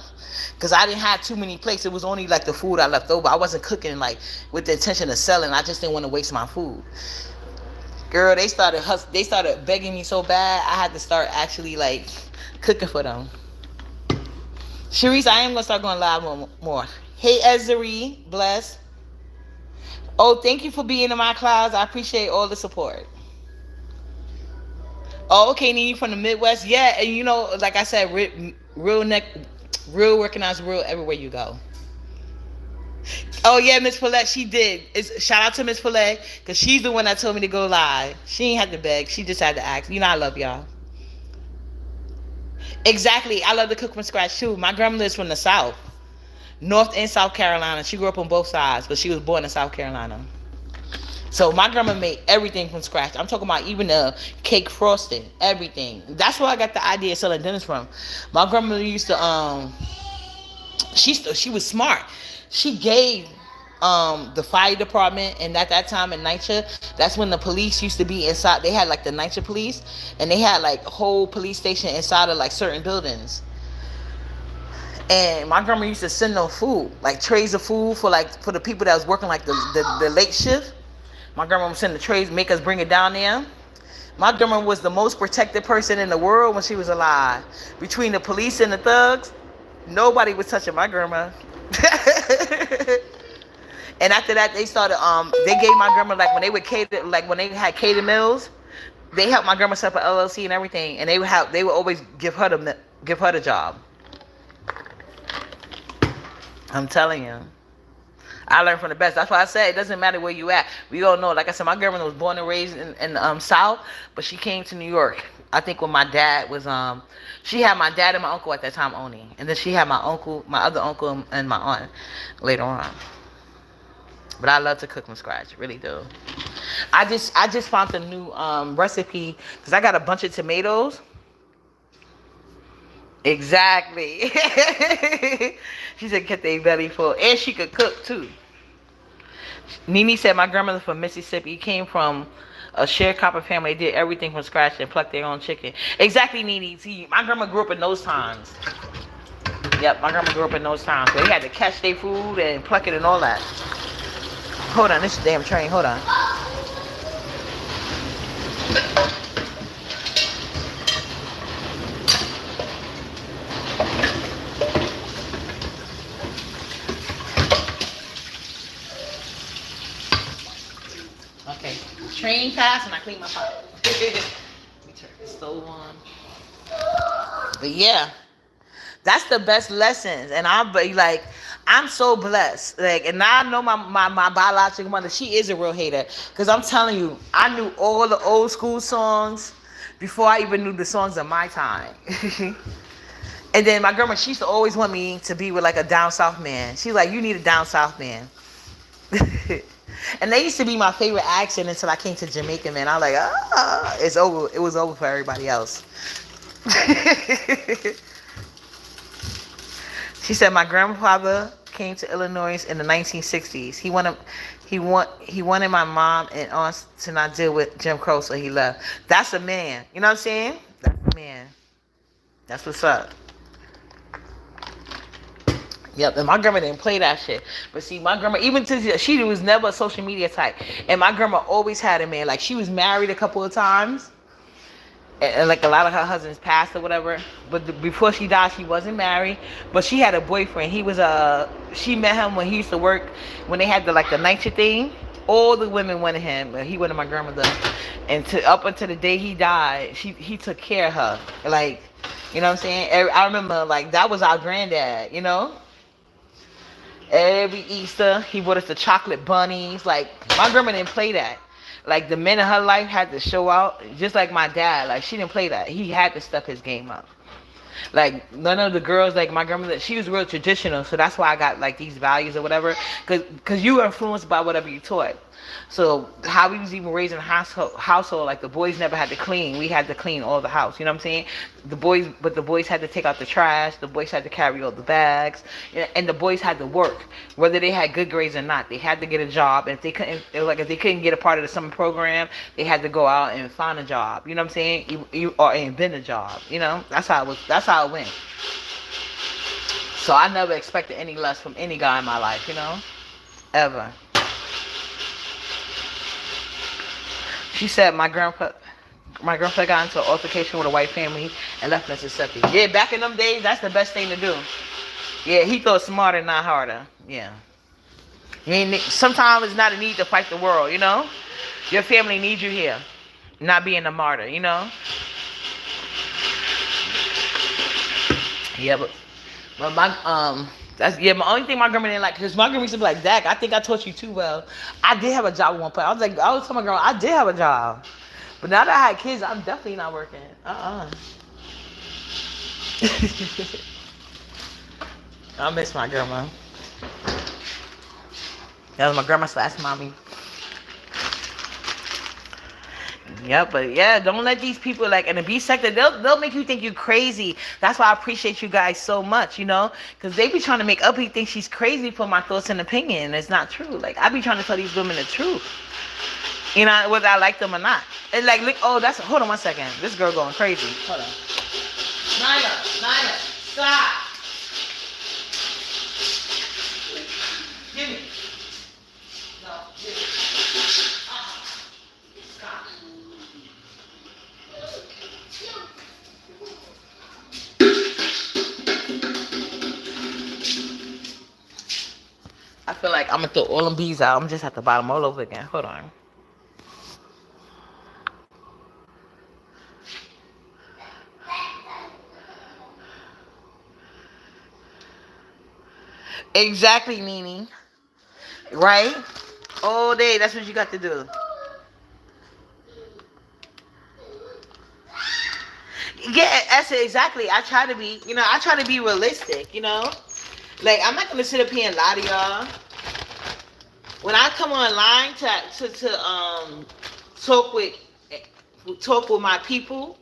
[SPEAKER 1] because I didn't have too many plates. It was only like the food I left over. I wasn't cooking like with the intention of selling. I just didn't want to waste my food. Girl, they started begging me so bad. I had to start actually like cooking for them. Sharice, I am gonna start going live more. Hey, Ezri, bless. Oh, thank you for being in my class. I appreciate all the support. Oh, okay, Nene from the Midwest. Yeah, and like I said, real recognized real everywhere you go. Oh yeah, Miss Paulette, she did. Shout out to Miss Paulette, because she's the one that told me to go live. She ain't had to beg. She just had to ask. I love y'all. Exactly. I love to cook from scratch too. My grandmother is from the South. North and South Carolina. She grew up on both sides, but she was born in South Carolina. So my grandma made everything from scratch. I'm talking about even the cake frosting, everything. That's where I got the idea of selling dinners from. My grandmother used to she was smart. She gave the fire department, and at that time in NYCHA, that's when the police used to be inside. They had like the NYCHA police, and they had like a whole police station inside of like certain buildings. And my grandma used to send them food, like trays of food for the people that was working like the late shift. My grandma would send the trays, make us bring it down there. My grandma was the most protected person in the world when she was alive. Between the police and the thugs, nobody was touching my grandma. And after that, they started. They gave my grandma when they would cater, when they had cater meals, they helped my grandma set up an LLC and everything, and they would always give her the job. I'm telling you. I learned from the best. That's why I said it doesn't matter where you at. We all know. Like I said, my grandmother was born and raised in South, but she came to New York. I think when my dad was she had my dad and my uncle at that time only, and then she had my other uncle, and my aunt later on. But I love to cook from scratch, really do. I just found a new recipe because I got a bunch of tomatoes. Exactly. She said get their belly full. And she could cook too. Nene said my grandmother from Mississippi came from a sharecropper family. They did everything from scratch and plucked their own chicken. Exactly, Nene. See, my grandma grew up in those times. Yep, my grandma grew up in those times. So they had to catch their food and pluck it and all that. Hold on, this damn train. Hold on. Okay. Train pass and I clean my pocket. Let me turn the stove on. But yeah, that's the best lessons. And I'm like, I'm so blessed. Like, and now I know my biological mother, she is a real hater. Because I'm telling you, I knew all the old school songs before I even knew the songs of my time. And then my grandma, she used to always want me to be with like a down south man. She's like, you need a down south man. And they used to be my favorite accent until I came to Jamaican, man. I was like, it's over. It was over for everybody else. She said my grandfather came to Illinois in the 1960s. He wanted my mom and aunts to not deal with Jim Crow, so he left. That's a man. You know what I'm saying? That's a man. That's what's up. Yep, and my grandma didn't play that shit. But see, my grandma, even to she was never a social media type. And my grandma always had a man. Like, she was married a couple of times. And like a lot of her husbands passed or whatever. But before she died, she wasn't married. But she had a boyfriend. He was she met him when he used to work, when they had the night shift thing. All the women wanted him, but he wanted my grandmother. And up until the day he died, he took care of her. Like, you know what I'm saying? I remember, like, that was our granddad, you know? Every Easter, he brought us the chocolate bunnies. Like, my grandma didn't play that. Like, the men in her life had to show out. Just like my dad. Like, she didn't play that. He had to step his game up. Like, none of the girls, like my grandmother, she was real traditional. So that's why I got, like, these values or whatever. Because you were influenced by whatever you taught. So how we was even raised in a household, like, the boys never had to clean. We had to clean all the house. You know what I'm saying? The boys had to take out the trash. The boys had to carry all the bags. And the boys had to work, whether they had good grades or not. They had to get a job. And if they couldn't get a part of the summer program, they had to go out and find a job. You know what I'm saying? Or invent a job. You know? That's how it went. So I never expected any less from any guy in my life, you know? Ever. She said my grandpa got into an altercation with a white family and left Mississippi. Yeah, back in them days, that's the best thing to do. Yeah, he thought smarter, not harder. Yeah. Sometimes it's not a need to fight the world, you know? Your family needs you here. Not being a martyr, you know? Yeah, but my my only thing my grandma didn't like, because my grandma used to be like, Dak, I think I taught you too well. I did have a job at one point. I was telling my grandma, I did have a job. But now that I had kids, I'm definitely not working. I miss my grandma. That was my grandma/mommy. Yeah, but yeah, don't let these people, like, in the B sector, they'll make you think you're crazy. That's why I appreciate you guys so much, you know, because they be trying to make Uppy think she's crazy for my thoughts and opinion, and it's not true. Like, I be trying to tell these women the truth, you know, whether I like them or not. And like, look, hold on one second, this girl going crazy. Hold on. Nyla, stop. Give me. No, give me. Stop. I feel like I'm gonna throw all them bees out. I'm just at the bottom all over again. Hold on. Exactly, Nene. Right? All day. That's what you got to do. Yeah, that's it. Exactly. I try to be realistic, you know? Like, I'm not gonna sit up here and lie to y'all. When I come online to talk with my people,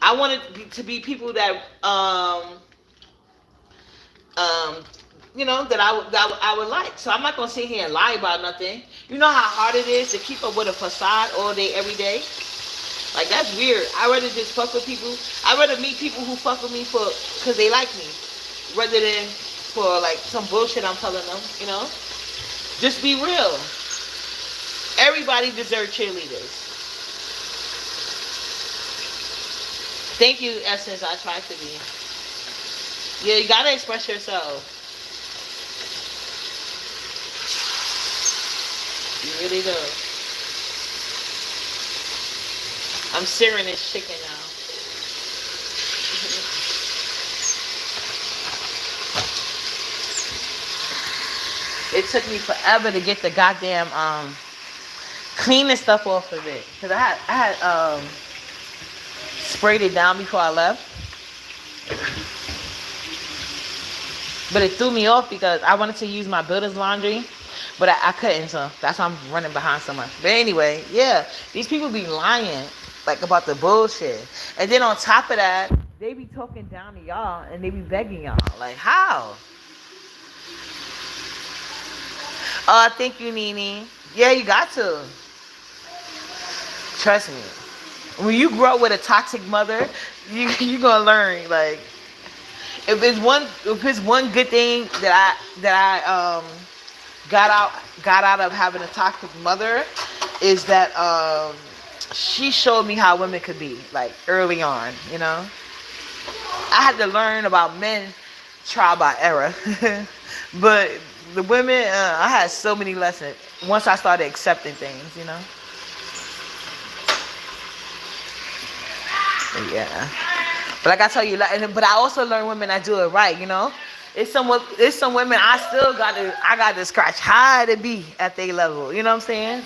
[SPEAKER 1] I want it to be people that you know, that I would like. So I'm not gonna sit here and lie about nothing. You know how hard it is to keep up with a facade all day, every day. Like, that's weird. I rather just fuck with people. I rather meet people who fuck with me because they like me, rather than for like some bullshit I'm telling them. You know, just be real. Everybody deserves cheerleaders. Thank you, Essence. I try to be. Yeah, you gotta express yourself. You really do. I'm searing this chicken now. It took me forever to get the goddamn cleaning stuff off of it, cause I had sprayed it down before I left, but it threw me off because I wanted to use my builder's laundry, but I couldn't, so that's why I'm running behind so much. But anyway, yeah, these people be lying like about the bullshit, and then on top of that, they be talking down to y'all and they be begging y'all like how. Thank you, Nene. Yeah, you got to. Trust me. When you grow up with a toxic mother, you gonna learn. Like, if it's one good thing that I got out of having a toxic mother, is that she showed me how women could be, like, early on. You know, I had to learn about men trial by error, but the women, I had so many lessons once I started accepting things. You know. Yeah. But like I tell you, but I also learn women that do it right, you know. It's some women I got to scratch high to be at their level. You know what I'm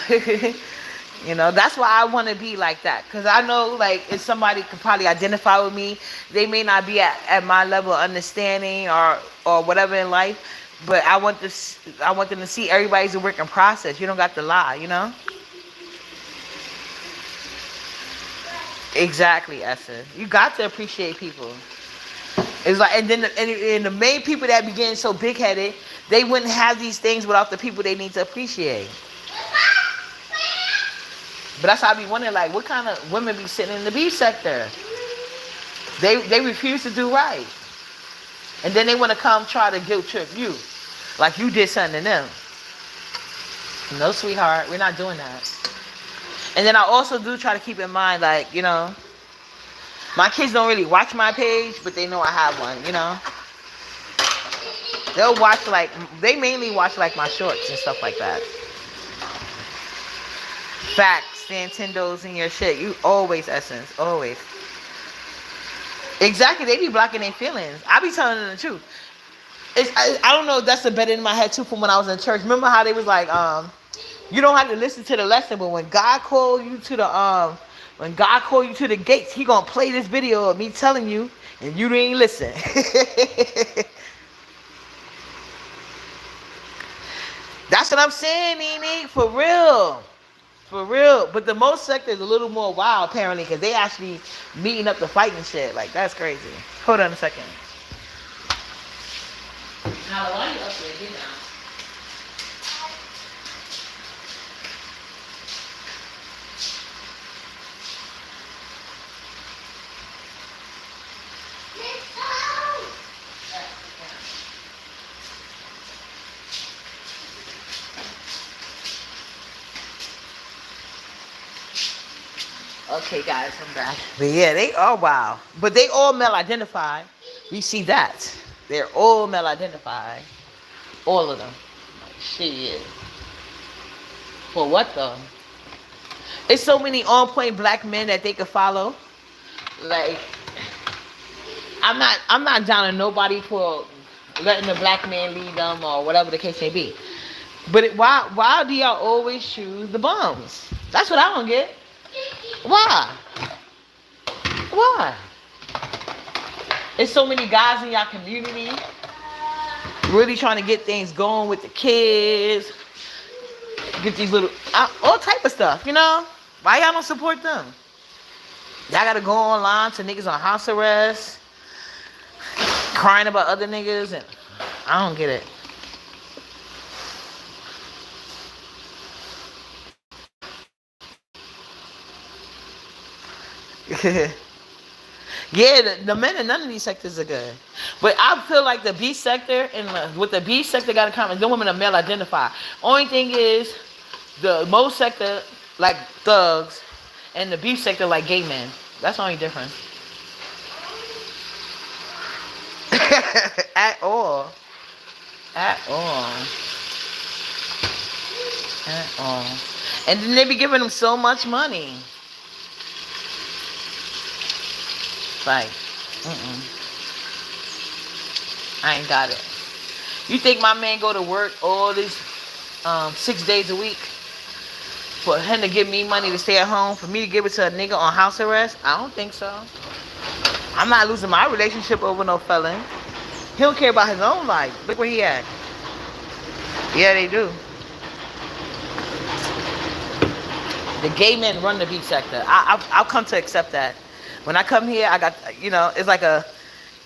[SPEAKER 1] saying? You know, that's why I want to be like that, because I know, like, if somebody could probably identify with me, they may not be at my level of understanding or whatever in life, but I want them to see everybody's a work in process. You don't got to lie, you know. Exactly, Esther. You got to appreciate people. It's like, and then and the main people that be getting so big headed, they wouldn't have these things without the people they need to appreciate. But that's how I be wondering, like, what kind of women be sitting in the beef sector? They refuse to do right, and then they want to come try to guilt trip you, like you did something to them. No, sweetheart, we're not doing that. And then I also do try to keep in mind, like, you know, my kids don't really watch my page, but they know I have one, you know. They'll watch, like, they mainly watch, like, my shorts and stuff like that. Facts, Nintendos and your shit. You always, Essence, always. Exactly, they be blocking their feelings. I be telling them the truth. I don't know if that's the better in my head, too, from when I was in church. Remember how they was like, you don't have to listen to the lesson, but when God called you to the gates, he gonna play this video of me telling you, and you didn't listen. That's what I'm saying, Nene. For real. For real. But the most sector is a little more wild, apparently, because they actually meeting up to fight and shit. Like, that's crazy. Hold on a second. Now, why are you up there? Get down. Okay, guys, I'm back. But yeah, they are wild. But they all male identified. We see that. They're all male identified. All of them. Like, shit. For what though? It's so many on point black men that they could follow. Like, I'm not down on nobody for letting the black man lead them or whatever the case may be. But why do y'all always choose the bums? That's what I don't get. Why? Why? There's so many guys in y'all community really trying to get things going with the kids, get these little all type of stuff, you know? Why y'all don't support them? Y'all gotta go online to niggas on house arrest, crying about other niggas, and I don't get it. Yeah, the men in none of these sectors are good. But I feel like the B sector and with the B sector got in common, the women are male identified. Only thing is, the Mo sector like thugs, and the B sector like gay men. That's the only difference. At all. At all. At all. And then they be giving them so much money. Like, I ain't got it. You think my man go to work all these 6 days a week for him to give me money to stay at home, for me to give it to a nigga on house arrest? I don't think so. I'm not losing my relationship over no felon. He don't care about his own life. Look where he at. Yeah, they do. The gay men run the beach sector. I've come to accept that. When I come here, I got,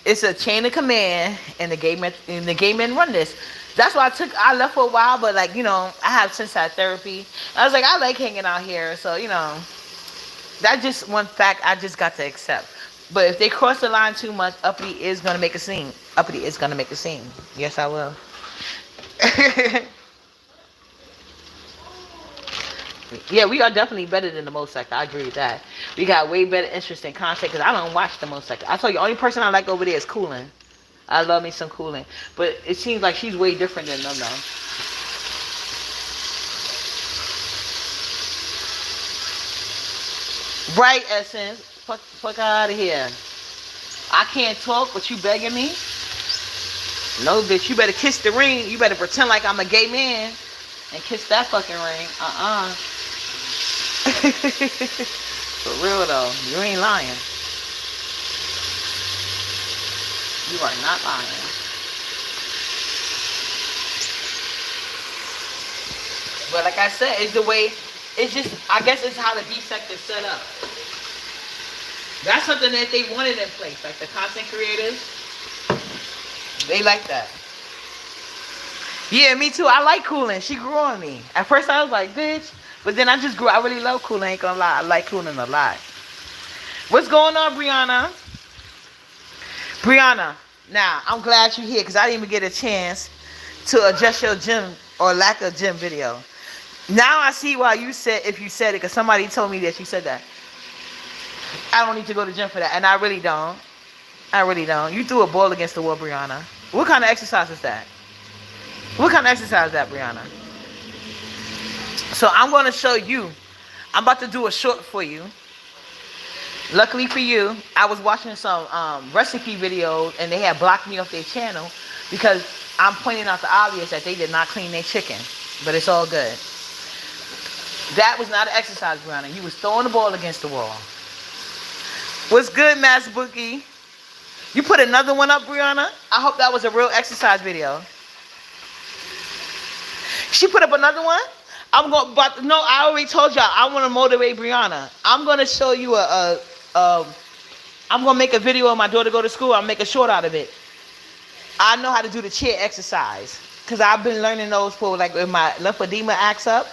[SPEAKER 1] it's a chain of command, and the gay men run this. That's why I left for a while, but I have since had therapy. I was like, I like hanging out here, so that's just one fact I just got to accept. But if they cross the line too much, Uppity is gonna make a scene. Uppity is gonna make a scene. Yes, I will. Yeah, we are definitely better than the Most Sector. I agree with that. We got way better interesting content because I don't watch the Most Sector. I told you, the only person I like over there is Coolin. I love me some Coolin. But it seems like she's way different than them, though. Right, Essence. Fuck out of here. I can't talk, but you begging me? No, bitch. You better kiss the ring. You better pretend like I'm a gay man and kiss that fucking ring. For real though, you ain't lying. You are not lying. But like I said, it's the way. It's just, I guess it's how the beef sector is set up. That's something that they wanted in place, like the content creators. They like that. Yeah, me too. I like Coolin. She grew on me. At first I was like, bitch. But then I just grew. I really love Coolin. Ain't gonna lie. I like Coolin a lot. What's going on, Brianna? Brianna, now, I'm glad you're here because I didn't even get a chance to adjust your gym or lack of gym video. Now I see why you said, if you said it, because somebody told me that you said that. I don't need to go to the gym for that. And I really don't. I really don't. You threw a ball against the wall, Brianna. What kind of exercise is that? What kind of exercise is that, Brianna? So I'm going to show you. I'm about to do a short for you. Luckily for you, I was watching some recipe videos and they had blocked me off their channel because I'm pointing out the obvious that they did not clean their chicken. But it's all good. That was not an exercise, Brianna. You was throwing the ball against the wall. What's good, Mass Bookie? You put another one up, Brianna? I hope that was a real exercise video. She put up another one? I already told y'all I want to motivate Brianna. I'm gonna show you I'm gonna make a video of my daughter go to school. I'll make a short out of it. I know how to do the chair exercise because I've been learning those for when my lymphedema acts up.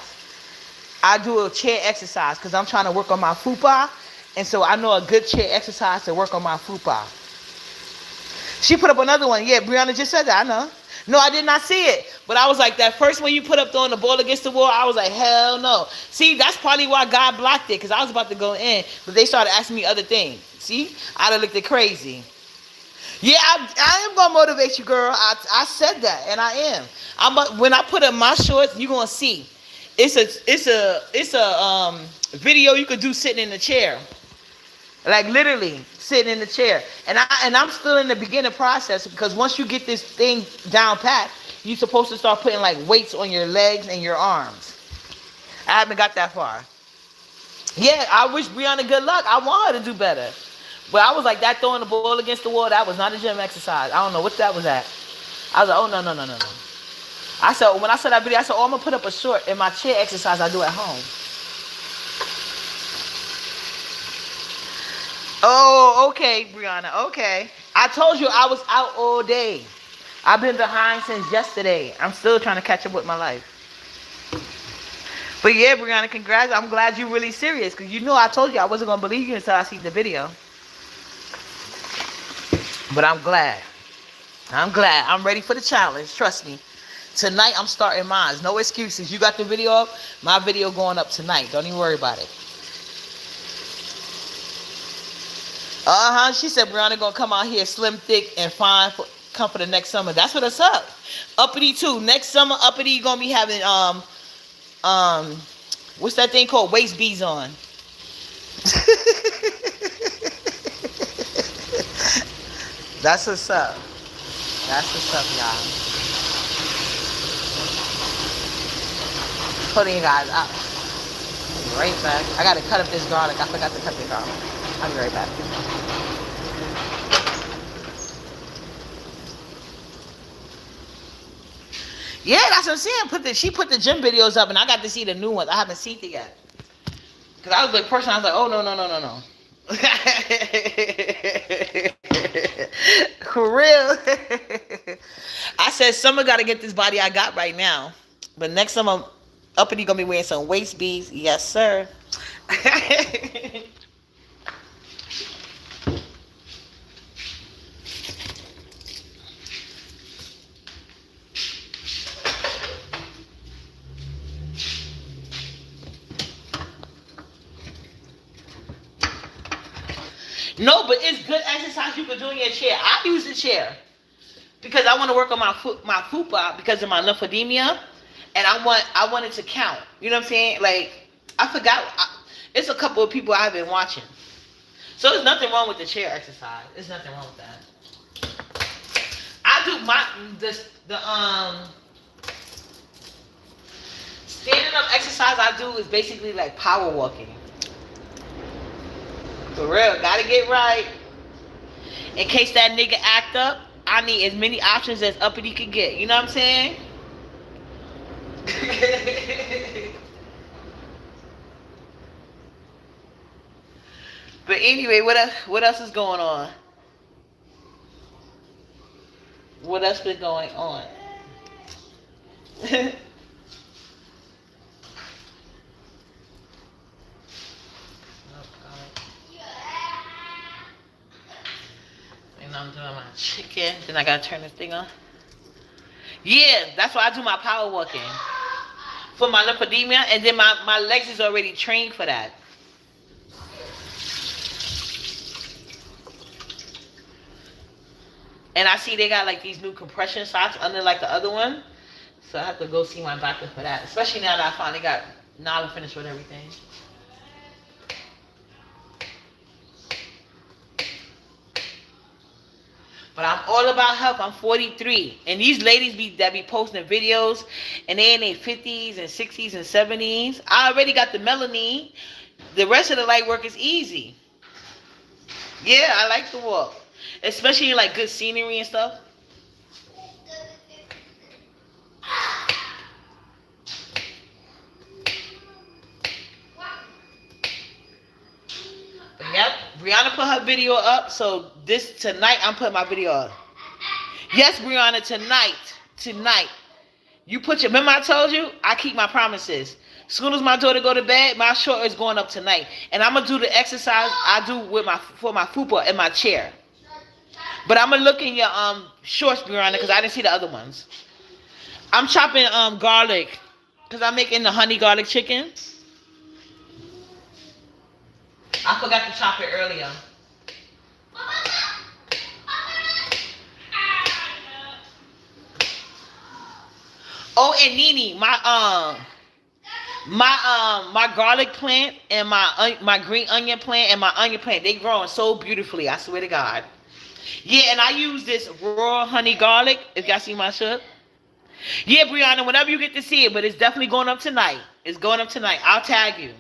[SPEAKER 1] I do a chair exercise because I'm trying to work on my fupa, and so I know a good chair exercise to work on my fupa. She put up another one. Yeah, Brianna just said that. I know. No, I did not see it. But I was like, that first one you put up throwing the ball against the wall, I was like, hell no. See, that's probably why God blocked it, because I was about to go in, but they started asking me other things. See? I'd have looked crazy. Yeah, I am going to motivate you, girl. I said that, and I am. When I put up my shorts, you're going to see. It's a video you could do sitting in the chair. Like literally sitting in the chair. And I'm still in the beginning process because once you get this thing down pat, you're supposed to start putting weights on your legs and your arms. I haven't got that far. Yeah, I wish Brianna good luck. I want her to do better. But I was like, that throwing the ball against the wall, that was not a gym exercise. I don't know what that was at. I was like, oh, no. I said, when I saw that video, I said, I'm going to put up a short in my chair exercise I do at home. Oh, okay, Brianna, okay. I told you I was out all day. I've been behind since yesterday. I'm still trying to catch up with my life. But yeah, Brianna, congrats. I'm glad you're really serious because I told you I wasn't going to believe you until I see the video. But I'm glad. I'm ready for the challenge. Trust me. Tonight, I'm starting mine. No excuses. You got the video up? My video going up tonight. Don't even worry about it. She said Brianna gonna come out here slim, thick, and fine come for the next summer. That's what it's up. Uppity too. Next summer, Uppity gonna be having what's that thing called? Waist beads on. That's what's up. That's what's up, y'all. Putting you guys up. I'll be right back. I gotta cut up this garlic. I forgot to cut the garlic. I'll be right back. Yeah, that's what I'm saying. She put the gym videos up, and I got to see the new ones. I haven't seen it yet. Cause I was like, person, I was like, oh no, no, no, no, no. For real. I said, summer got to get this body I got right now. But next summer, uppity gonna be wearing some waist beads. Yes, sir. No, but it's good exercise you can do in your chair. I use the chair because I want to work on my fupa because of my lymphedema, and I want it to count. You know what I'm saying? Like I forgot. It's a couple of people I've been watching, so there's nothing wrong with the chair exercise. There's nothing wrong with that. I do the standing up exercise I do is basically like power walking. For real, gotta get right. In case that nigga act up, I need as many options as uppity could get. You know what I'm saying? But anyway, what else is going on? What else been going on? And I'm doing my chicken. Then I gotta turn this thing on. Yeah, that's why I do my power walking. For my lymphedema, and then my legs is already trained for that. And I see they got like these new compression socks under like the other one. So I have to go see my doctor for that. Especially now that I finally got Nala finished with everything. But I'm all about health. I'm 43. And these ladies that be posting videos and they in their 50s and 60s and 70s. I already got the melanine. The rest of the light work is easy. Yeah, I like to walk. Especially like good scenery and stuff. But yep, Brianna put her video up. So tonight I'm putting my video up. Yes, Brianna, tonight. You remember I told you, I keep my promises. As soon as my daughter go to bed, my short is going up tonight. And I'm going to do the exercise I do for my fupa in my chair. But I'm going to look in your shorts, Brianna, because I didn't see the other ones. I'm chopping garlic because I'm making the honey garlic chicken. I forgot to chop it earlier. Oh, and Nene, my garlic plant and my green onion plant and my onion plant, they growing so beautifully. I swear to God. Yeah, and I use this raw honey garlic. If y'all see my shirt. Yeah, Brianna, whenever you get to see it, but it's definitely going up tonight. It's going up tonight. I'll tag you.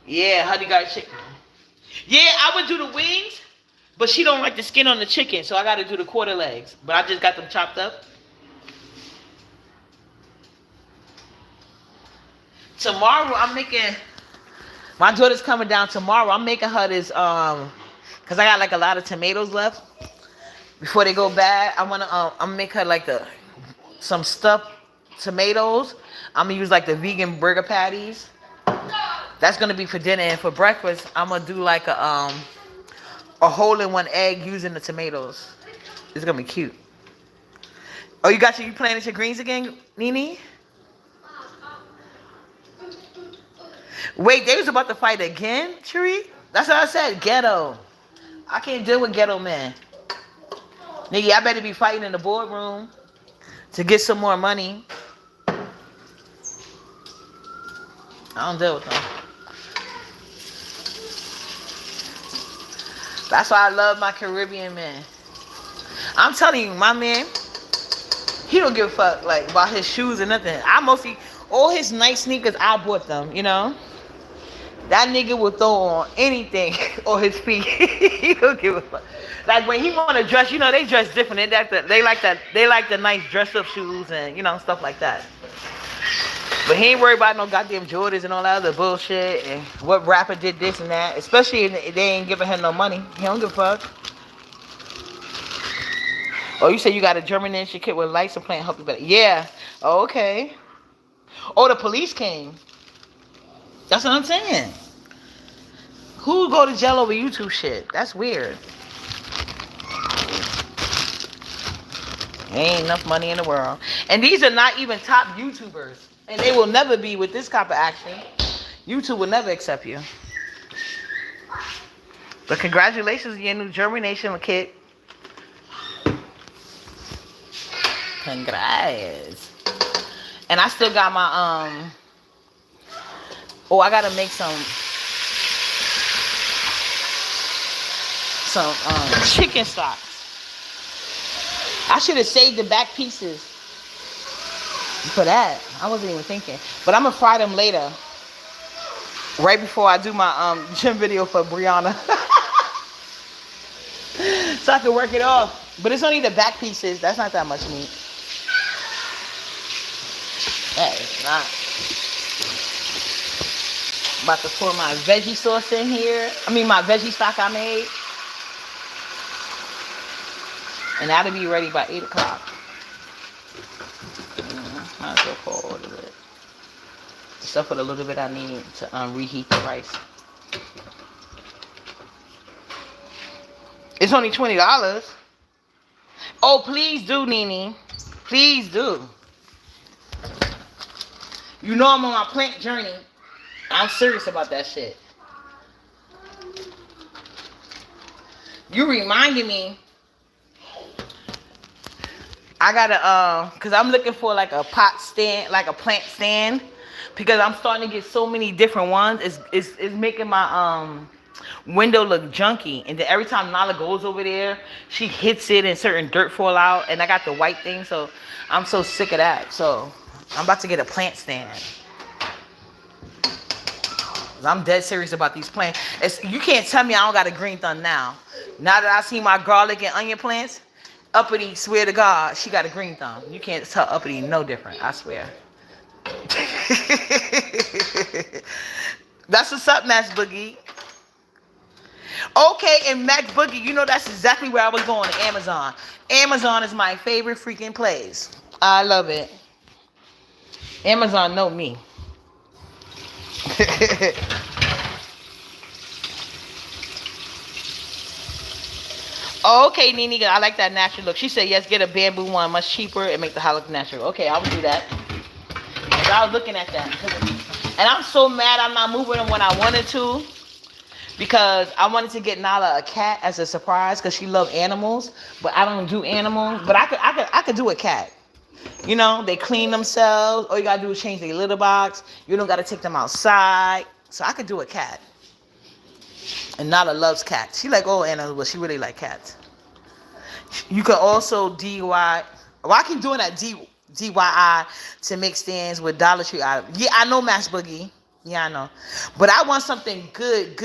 [SPEAKER 1] Yeah, honey garlic chicken. Yeah, I would do the wings, but she don't like the skin on the chicken, so I got to do the quarter legs. But I just got them chopped up. Tomorrow I'm making. My daughter's coming down tomorrow. I'm making her this because I got like a lot of tomatoes left before they go bad. I'm make her like some stuffed tomatoes. I'm gonna use like the vegan burger patties. That's gonna be for dinner, and for breakfast I'm gonna do like a hole-in-one egg using the tomatoes. It's gonna be cute. Oh, you planting your greens again, Nene? Wait, they was about to fight again, Cherie? That's what I said, ghetto. I can't deal with ghetto men. Nigga, I better be fighting in the boardroom to get some more money. I don't deal with them. That's why I love my Caribbean men. I'm telling you, my man, he don't give a fuck like about his shoes or nothing. I mostly all his nice sneakers I bought them, you know. That nigga will throw on anything on his feet. He don't give a fuck. Like when he wanna dress, you know, they dress different. They like the nice dress up shoes and you know stuff like that. But he ain't worried about no goddamn Jordans and all that other bullshit and what rapper did this and that. Especially if they ain't giving him no money. He don't give a fuck. Oh, you say you got a German kit with lights and playing help you better. Yeah. Oh, okay. Oh, the police came. That's what I'm saying. Who go to jail over YouTube shit? That's weird. Ain't enough money in the world. And these are not even top YouTubers. And they will never be with this type of action. YouTube will never accept you. But congratulations on your new Germination kit. Congrats. And I still got my oh, I gotta make some chicken stocks. I should have saved the back pieces for that. I wasn't even thinking. But I'm gonna fry them later. Right before I do my gym video for Brianna. So I can work it off. But it's only the back pieces. That's not that much meat. That is not. About to pour my veggie sauce in here. I mean my veggie stock I made. And that'll be ready by 8 o'clock. Might as well pour all of it. Except for the little bit I need to reheat the rice. It's only $20. Oh, please do, Nene. Please do. You know I'm on my plant journey. I'm serious about that shit. You reminded me. I gotta, cause I'm looking for like a pot stand, like a plant stand, because I'm starting to get so many different ones. It's making my window look junky, and then every time Nala goes over there, she hits it and certain dirt fall out, and I got the white thing, so I'm so sick of that. So I'm about to get a plant stand. I'm dead serious about these plants. You can't tell me I don't got a green thumb now. Now that I see my garlic and onion plants, Uppity, swear to God, she got a green thumb. You can't tell Uppity no different, I swear. That's what's up, Max Boogie. Okay, and Max Boogie, you know that's exactly where I was going, to Amazon. Amazon is my favorite freaking place. I love it. Amazon know me. Okay, Nene, I like that natural look. She said, yes, get a bamboo one, much cheaper, and make the hair look natural. Okay, I will do that. So I was looking at that. And I'm so mad I'm not moving them when I wanted to. Because I wanted to get Nala a cat as a surprise because she loves animals. But I don't do animals. But I could do a cat. You know, they clean themselves. All you got to do is change their litter box. You don't got to take them outside. So I could do a cat. And Nala loves cats. She like all animals, but she really like cats. You can also DIY. Well, I keep doing that DIY to make stands with Dollar Tree items. Yeah, I know, Max Boogie. Yeah, I know. But I want something good.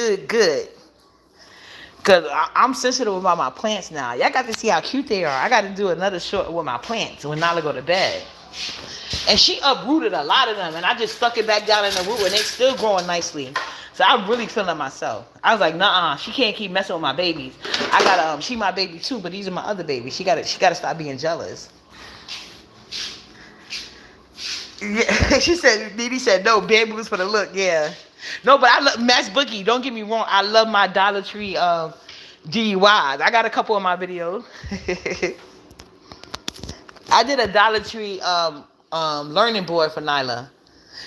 [SPEAKER 1] Because I'm sensitive about my plants now. Y'all got to see how cute they are. I got to do another short with my plants when Nala go to bed. And she uprooted a lot of them. And I just stuck it back down in the root. And they still growing nicely. So I'm really feeling myself. I was like, nah, she can't keep messing with my babies. I gotta, she my baby too, but these are my other babies. She gotta stop being jealous. Yeah, she said, Didi said, no, bamboo's for the look, yeah. No, but I love, Max Boogie, don't get me wrong, I love my Dollar Tree DIYs. I got a couple of my videos. I did a Dollar Tree learning board for Nyla.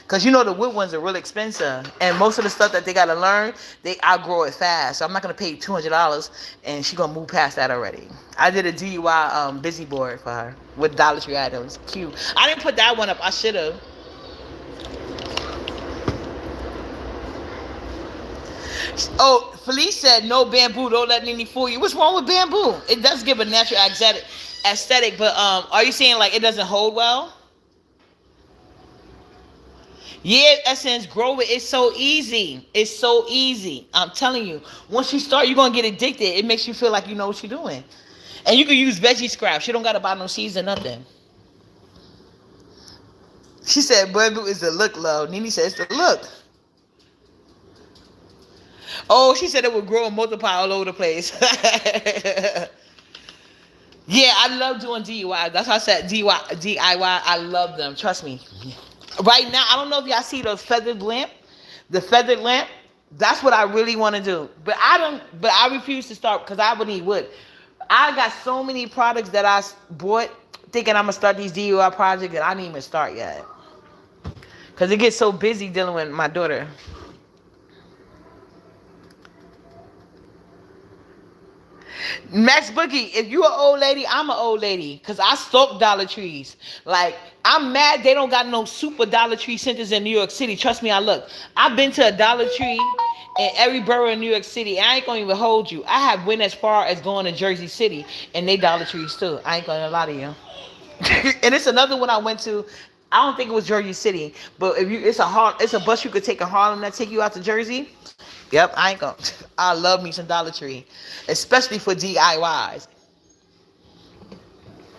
[SPEAKER 1] Because you know the wood ones are really expensive. And most of the stuff that they got to learn, they outgrow it fast. So I'm not going to pay $200 and she's going to move past that already. I did a DIY busy board for her with Dollar Tree items. Cute. I didn't put that one up. I should have. Oh, Felice said no bamboo. Don't let Nene fool you. What's wrong with bamboo? It does give a natural aesthetic, but are you saying like it doesn't hold well? Yeah, Essence, grow it. It's so easy. It's so easy. I'm telling you. Once you start, you're gonna get addicted. It makes you feel like you know what you're doing. And you can use veggie scraps. You don't gotta buy no seeds or nothing. She said bamboo is the look, love. Nene said it's the look. Oh, she said it would grow and multiply all over the place. Yeah, I love doing DIY. That's why I said DIY. I love them. Trust me. Right now, I don't know if y'all see those feathered lamp. The feathered lamp. That's what I really want to do. But I don't. But I refuse to start because I would need wood. I got so many products that I bought thinking I'm gonna start these DIY projects that I didn't even start yet. Cause it gets so busy dealing with my daughter. Max Boogie, if you an old lady, I'm an old lady. Cause I stalk Dollar Trees. Like, I'm mad they don't got no super Dollar Tree centers in New York City. Trust me, I look. I've been to a Dollar Tree in every borough in New York City. And I ain't gonna even hold you. I have went as far as going to Jersey City and they Dollar Trees too. I ain't gonna lie to you. And it's another one I went to. I don't think it was Jersey City, but if you, it's a bus you could take in Harlem that take you out to Jersey. Yep, I ain't gonna. I love me some Dollar Tree, especially for DIYs,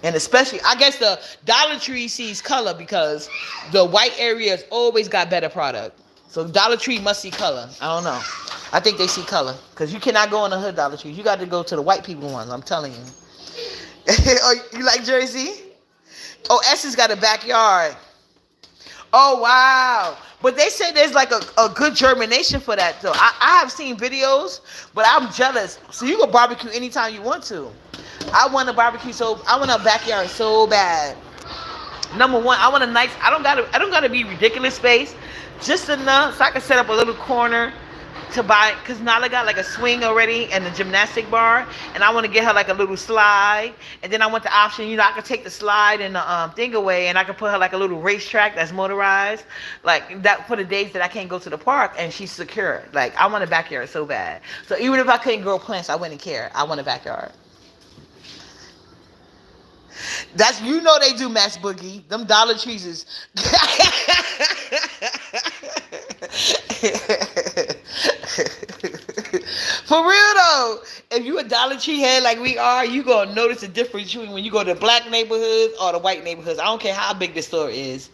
[SPEAKER 1] and especially I guess the Dollar Tree sees color because the white areas always got better product. So Dollar Tree must see color. I don't know. I think they see color because you cannot go in the hood Dollar Tree. You got to go to the white people ones. I'm telling you. Oh, you like Jersey? Oh, Essence got a backyard. Oh, wow. But they say there's like a good germination for that, though. I have seen videos, but I'm jealous. So you can barbecue anytime you want to. I want a barbecue, so I want a backyard so bad. Number one, I want a nice, I don't gotta be ridiculous space. Just enough so I can set up a little corner to buy, because Nala got like a swing already and a gymnastic bar, and I want to get her like a little slide, and then I want the option, I could take the slide and the thing away, and I could put her like a little racetrack that's motorized, like that for the days that I can't go to the park, and she's secure. Like, I want a backyard so bad. So even if I couldn't grow plants, I wouldn't care. I want a backyard. That's, they do, Max Boogie. Them Dollar Trees is... For real though, if you a Dollar Tree head like we are, you gonna notice the difference between when you go to the black neighborhoods or the white neighborhoods. I don't care how big the store is.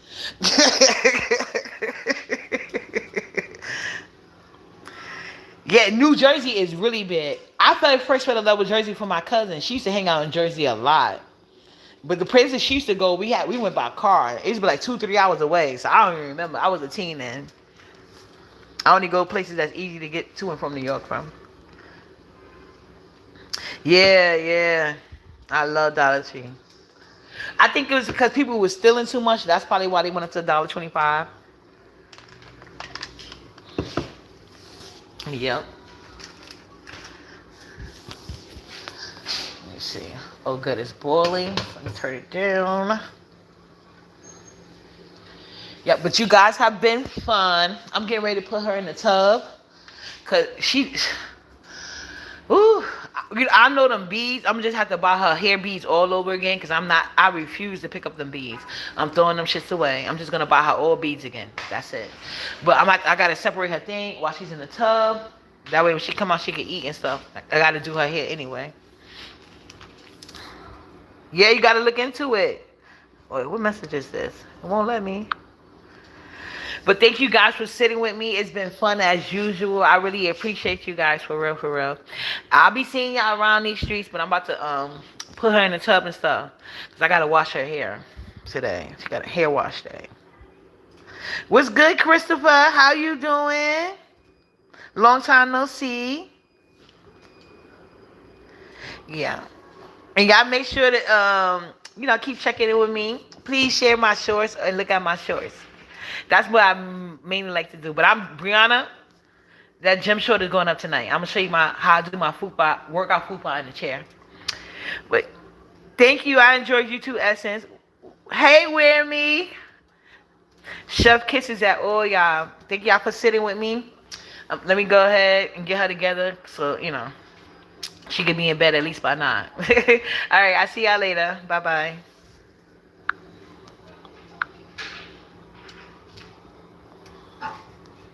[SPEAKER 1] Yeah, New Jersey is really big. I first fell in love with Jersey from my cousin. She used to hang out in Jersey a lot. But the places she used to go, we went by car. It used to be like 2-3 hours away. So I don't even remember. I was a teen then. I only go places that's easy to get to and from New York from. Yeah. I love Dollar Tree. I think it was because people were stealing too much. That's probably why they went up to $1.25. Yep. Let me see. Oh, good. It's boiling. Let me turn it down. Yeah, but you guys have been fun. I'm getting ready to put her in the tub. Because I know them beads. I'm just have to buy her hair beads all over again. Because I refuse to pick up them beads. I'm throwing them shits away. I'm just going to buy her all beads again. That's it. But I got to separate her thing while she's in the tub. That way when she come out, she can eat and stuff. I got to do her hair anyway. Yeah, you got to look into it. Wait, what message is this? It won't let me. But thank you guys for sitting with me. It's been fun as usual. I really appreciate you guys, for real, for real. I'll be seeing y'all around these streets, but I'm about to put her in the tub and stuff. Because I got to wash her hair today. She got a hair wash day. What's good, Christopher? How you doing? Long time no see. Yeah. And y'all make sure that, keep checking in with me. Please share my shorts and look at my shorts. That's what I mainly like to do. But Brianna, that gym short is going up tonight. I'm going to show you how I do my workout fupa in the chair. But thank you. I enjoyed you too, Essence. Hey, Wear Me. Chef kisses at all y'all. Thank y'all for sitting with me. Let me go ahead and get her together so she could be in bed at least by 9. All right, I see y'all later. Bye bye.